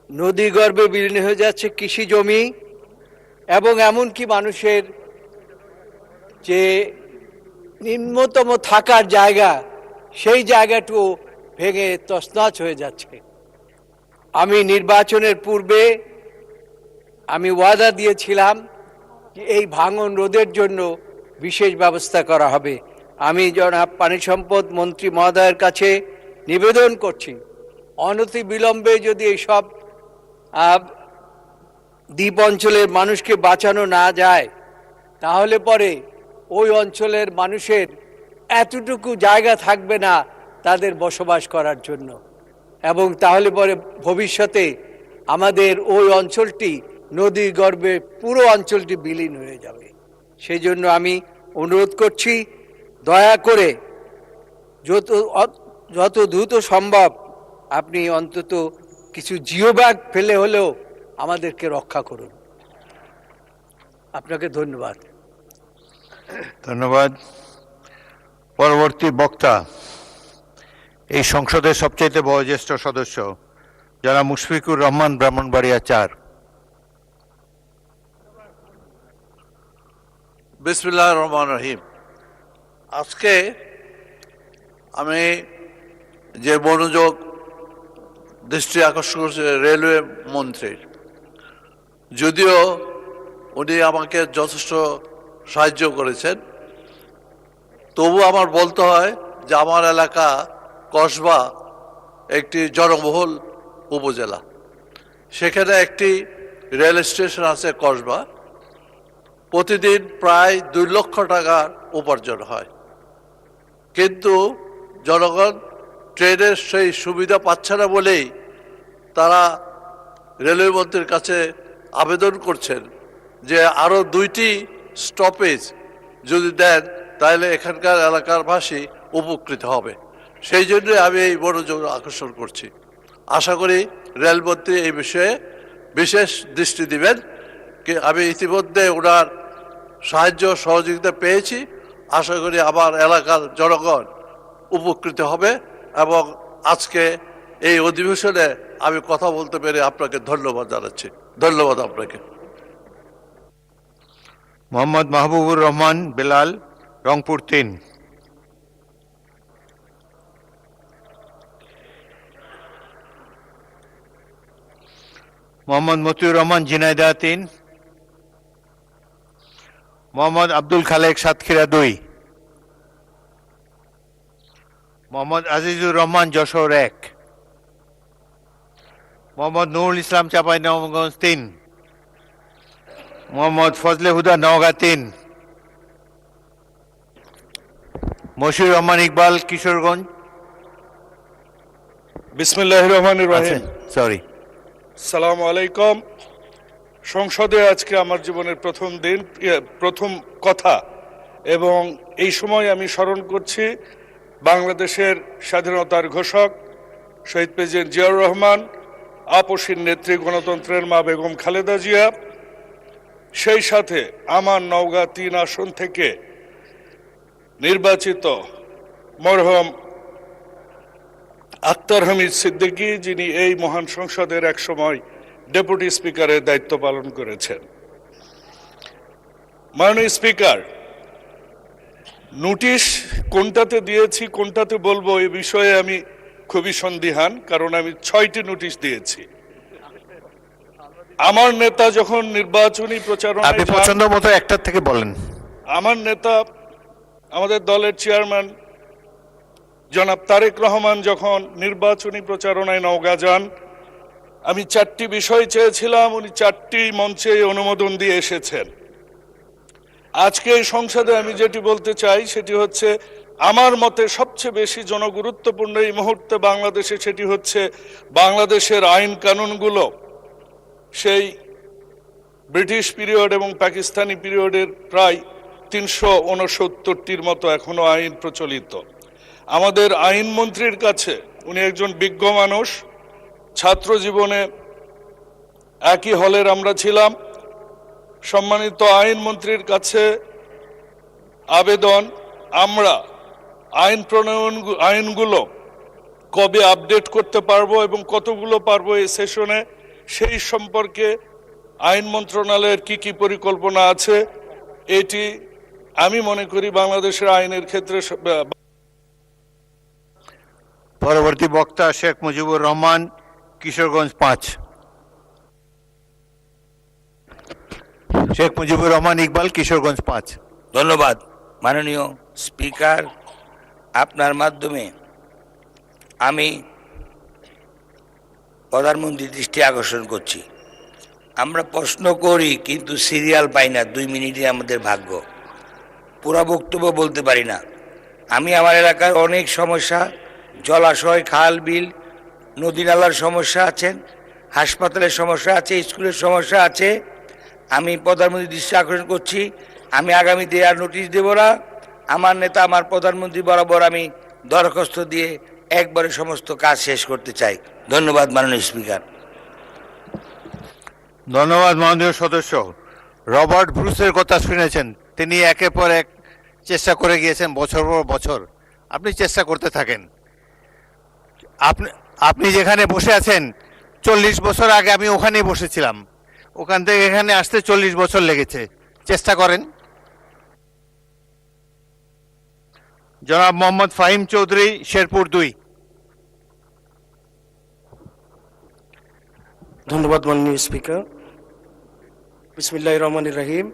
নদী গর্ভে বিলীন হয়ে যাচ্ছে কৃষি জমি, এবং এমনকি মানুষের যে নিম্নতম থাকার জায়গা, সেই জায়গাটুকু ভেঙে তছনছ হয়ে যাচ্ছে। আমি নির্বাচনের পূর্বে আমি ওয়াদা দিয়েছিলাম যে এই ভাঙন রোধের জন্য বিশেষ ব্যবস্থা করা হবে। আমি জনাব পানি সম্পদ মন্ত্রী মহোদয়ের কাছে নিবেদন করছি, অনতি বিলম্বে যদি এইসব দ্বীপ অঞ্চলের মানুষকে বাঁচানো না যায়, তাহলে পরে ওই অঞ্চলের মানুষের এতটুকু জায়গা থাকবে না তাদের বসবাস করার জন্য, এবং তাহলে পরে ভবিষ্যতে আমাদের ওই অঞ্চলটি নদীর গর্ভে পুরো অঞ্চলটি বিলীন হয়ে যাবে। সেই জন্য আমি অনুরোধ করছি, দয়া করে যত দ্রুত সম্ভব আপনি অন্তত কিছু জিও ব্যাগ ফেলে হলেও আমাদেরকে রক্ষা করুন। আপনাকে ধন্যবাদ। ধন্যবাদ। পরবর্তী বক্তা এই সংসদের সবচেয়ে বয়োজ্যেষ্ঠ সদস্য যারা মুশফিকুর রহমান, ব্রাহ্মণবাড়িয়া 4। বিসমিল্লাহির রহমানির রহিম। আজকে আমি যে মনোযোগ দৃষ্টি আকর্ষণ করছি রেলওয়ে মন্ত্রীর, যদিও উনি আমাকে যথেষ্ট সাহায্য করেছেন, তবু আমার বলতে হয় যে আমার এলাকা কসবা একটি জনবহুল উপজেলা। সেখানে একটি রেল স্টেশন আছে কসবা, প্রতিদিন প্রায় 2 লক্ষ টাকার উপার্জন হয়, কিন্তু জনগণ ট্রেনের সেই সুবিধা পাচ্ছে না বলেই তারা রেলওয়ে মন্ত্রীর কাছে আবেদন করছেন যে আরও 2টি স্টপেজ যদি দেন তাহলে এখানকার এলাকার বাসী উপকৃত হবে। সেই জন্য আমি এই মনোযোগ আকর্ষণ করছি। আশা করি রেলমন্ত্রী এই বিষয়ে বিশেষ দৃষ্টি দিবেন। আমি ইতিমধ্যে ওনার সাহায্য সহযোগিতা পেয়েছি, আশা করি আমার এলাকার জনগণ উপকৃত হবে। এবং আজকে এই অধিবেশনে আমি কথা বলতে পেরে আপনাকে ধন্যবাদ জানাচ্ছি। ধন্যবাদ আপনাকে। মোহাম্মদ মাহবুবুর রহমান বেলাল, রংপুর 3। মোহাম্মদ মতিউর রহমান, ঝিনাইদহ 3। মোহাম্মদ আব্দুল খালেক, সাতক্ষীরা 2। মোহাম্মদ আজিজুর রহমান, যশোর 1। মোহাম্মদ নুরুল ইসলাম, চাঁপাইনবাবগঞ্জ 3। মোহাম্মদ ফজলে হুদা, নওগাঁ 3। মশিউর রহমান ইকবাল, কিশোরগঞ্জ। বিসমিল্লাহির রহমানির রহিম। সরি। সালামু আলাইকুম। সংসদে আজকে আমার জীবনের প্রথম দিন, প্রথম কথা, এবং এই সময় আমি স্মরণ করছি বাংলাদেশের স্বাধীনতার ঘোষক শহীদ প্রেসিডেন্ট জিয়াউর রহমান, আপসীর নেত্রী গণতন্ত্রের মা বেগম খালেদা জিয়া, সেই সাথে আমার নওগাঁ 3 আসন থেকে নির্বাচিত মরহুম আক্তার হামিদ সিদ্দিকী, যিনি এই মহান সংসদের এক সময় ডেপুটি স্পিকারের দায়িত্ব পালন করেছেন। মাননীয় স্পিকার, নোটিশ কোনটাতে দিয়েছি কোনটাতে বলবো এ বিষয়ে আমি খুবই সন্দিহান, কারণ আমি 6টি নোটিশ দিয়েছি। আমার নেতা যখন নির্বাচনী প্রচারণায়, আপনি পছন্দ মতো একটা থেকে বলেন। আমার নেতা, আমাদের দলের চেয়ারম্যান জনাব তারেক রহমান যখন নির্বাচনী প্রচারণায় নওগাঁ যান, আমি 4টি বিষয় চেয়েছিলাম, উনি 4টি মঞ্চে অনুমোদন দিয়ে এসেছেন। আজকে এই সংসদে আমি যেটি বলতে চাই সেটি হচ্ছে, আমার মতে সবচেয়ে বেশি জনগুরুত্বপূর্ণ এই মুহূর্তে বাংলাদেশে, সেটি হচ্ছে বাংলাদেশের আইন কানুনগুলো সেই ব্রিটিশ পিরিয়ড এবং পাকিস্তানি পিরিয়ডের প্রায় 369টির মতো এখনো আইন প্রচলিত। আমাদের আইনমন্ত্রীর কাছে, উনি একজন বিজ্ঞ মানুষ, ছাত্র জীবনে একই হলের আমরা ছিলাম। সম্মানিত আইনমন্ত্রীর কাছে আবেদন, আমরা আইনগুলো কবে আপডেট করতে পারবো এবং কতগুলো পারবো এই সেশনে, সেই সম্পর্কে আইন মন্ত্রণালয়ের কি কি পরিকল্পনা আছে, এটি আমি মনে করি বাংলাদেশের আইনের ক্ষেত্রে পরবর্তী বক্তা শেখ মুজিবুর রহমান, কিশোরগঞ্জ 5। শেখ মুজিবুর রহমান ইকবাল, কিশোরগঞ্জ 5। ধন্যবাদ মাননীয় স্পিকার, আপনার মাধ্যমে আমি প্রধানমন্ত্রীর দৃষ্টি আকর্ষণ করছি। আমরা প্রশ্ন করি কিন্তু সিরিয়াল পাই না, 2 মিনিটে আমাদের ভাগ্য, পুরো বক্তব্য বলতে পারি না। আমি আমার এলাকার অনেক সমস্যা, জলাশয়, খাল বিল, নদী নালার সমস্যা আছেন, হাসপাতালের সমস্যা আছে, স্কুলের সমস্যা আছে। আমি প্রধানমন্ত্রীর দৃষ্টি আকর্ষণ করছি, আমি আগামীতে আর নোটিশ দেব না। আমার নেতা, আমার প্রধানমন্ত্রী বরাবর আমি দরখাস্ত দিয়ে একবারে সমস্ত কাজ শেষ করতে চাই। ধন্যবাদ মাননীয় স্পিকার। ধন্যবাদ মাননীয় সদস্য। রবার্ট ব্রুসের কথা শুনেছেন, তিনি একের পর এক চেষ্টা করে গিয়েছেন, বছর পর বছর। আপনি চেষ্টা করতে থাকেন। আপনি যেখানে বসে আছেন, 40 বছর আগে আমি ওখানেই বসেছিলাম, ওখান থেকে এখানে আসতে 40 বছর লেগেছে। চেষ্টা করেন। জনাব মোহাম্মদ ফাহিম চৌধুরী, শেরপুর 2। ধন্যবাদ মাননীয় স্পিকার। বিসমিল্লাহির রহমানির রহিম।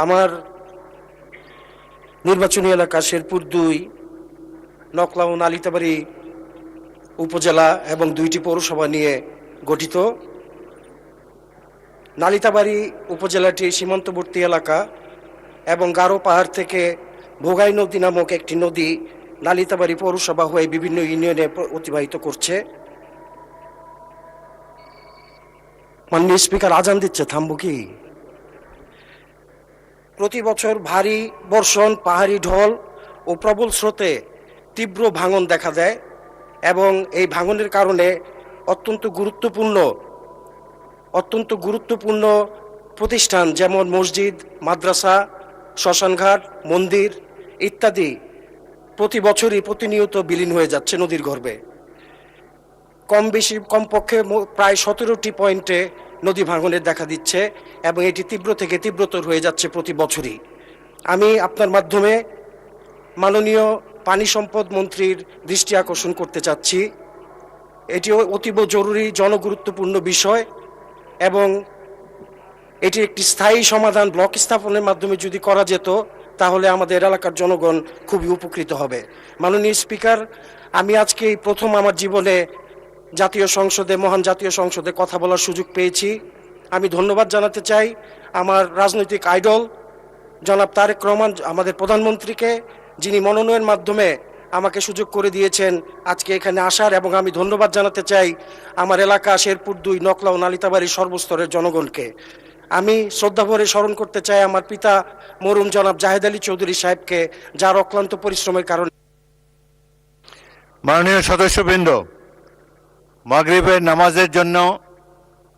আমার নির্বাচনী এলাকা শেরপুর 2, নকলা ও নালিতাবাড়ি উপজেলা এবং 2টি পৌরসভা নিয়ে গঠিত। নালিতাবাড়ি উপজেলাটি সীমান্তবর্তী এলাকা এবং গারো পাহাড় থেকে ভোগাই নদী নামক একটি নদী নালিতাবাড়ি পৌরসভা হয়ে বিভিন্ন ইউনিয়নে অতিবাহিত করছে। মাননীয় স্পিকার, আজান দিচ্ছে, থামবো কি? প্রতি বছর ভারী বর্ষণ, পাহাড়ি ঢল ও প্রবল স্রোতে তীব্র ভাঙন দেখা দেয় এবং এই ভাঙনের কারণে অত্যন্ত গুরুত্বপূর্ণ প্রতিষ্ঠান যেমন মসজিদ, মাদ্রাসা, শ্মশানঘাট, মন্দির ইত্যাদি প্রতি বছরই প্রতিনিয়ত বিলীন হয়ে যাচ্ছে নদীর গর্ভে। কমপক্ষে প্রায় 17টি পয়েন্টে নদী ভাঙনের দেখা দিচ্ছে এবং এটি তীব্র থেকে তীব্রতর হয়ে যাচ্ছে প্রতি বছরই। আমি আপনার মাধ্যমে মাননীয় পানি সম্পদ মন্ত্রীর দৃষ্টি আকর্ষণ করতে চাচ্ছি। এটি অতীব জরুরি, জনগুরুত্বপূর্ণ বিষয় এবং এটি একটি স্থায়ী সমাধান ব্লক স্থাপনের মাধ্যমে যদি করা যেত তাহলে আমাদের এলাকার জনগণ খুবই উপকৃত হবে। মাননীয় স্পিকার, আমি আজকে প্রথম আমার জীবনে মহান জাতীয় সংসদে কথা বলার সুযোগ পেয়েছি। আমি ধন্যবাদ জানাতে চাই আমার রাজনৈতিক আইডল জনাব তারেক রহমান, আমাদের প্রধানমন্ত্রীকে, যিনি মনোনয়নের মাধ্যমে আমাকে সুযোগ করে দিয়েছেন আজকে এখানে আসার, এবং আমি ধন্যবাদ জানাতে চাই আমার এলাকা শেরপুর 2, নকলা ও নালিতাবাড়ির সর্বস্তরের জনগণকে। আমি শ্রদ্ধাভরে স্মরণ করতে চাই আমার পিতা মরহুম জনাব জাহেদ আলী চৌধুরী সাহেবকে, যার অক্লান্ত পরিশ্রমের কারণে। মাননীয় সদস্যবৃন্দ, মাগরিবের নামাজের জন্য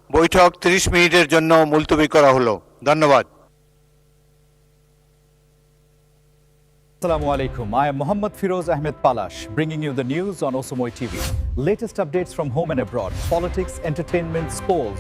বৈঠক 30 মিনিটের জন্য মুলতবি করা হলো। ধন্যবাদ। Assalamu alaikum. I am Mohammad Firoz Ahmed Palash, bringing you the news on Osomoy TV. Latest updates from home and abroad, politics, entertainment, sports.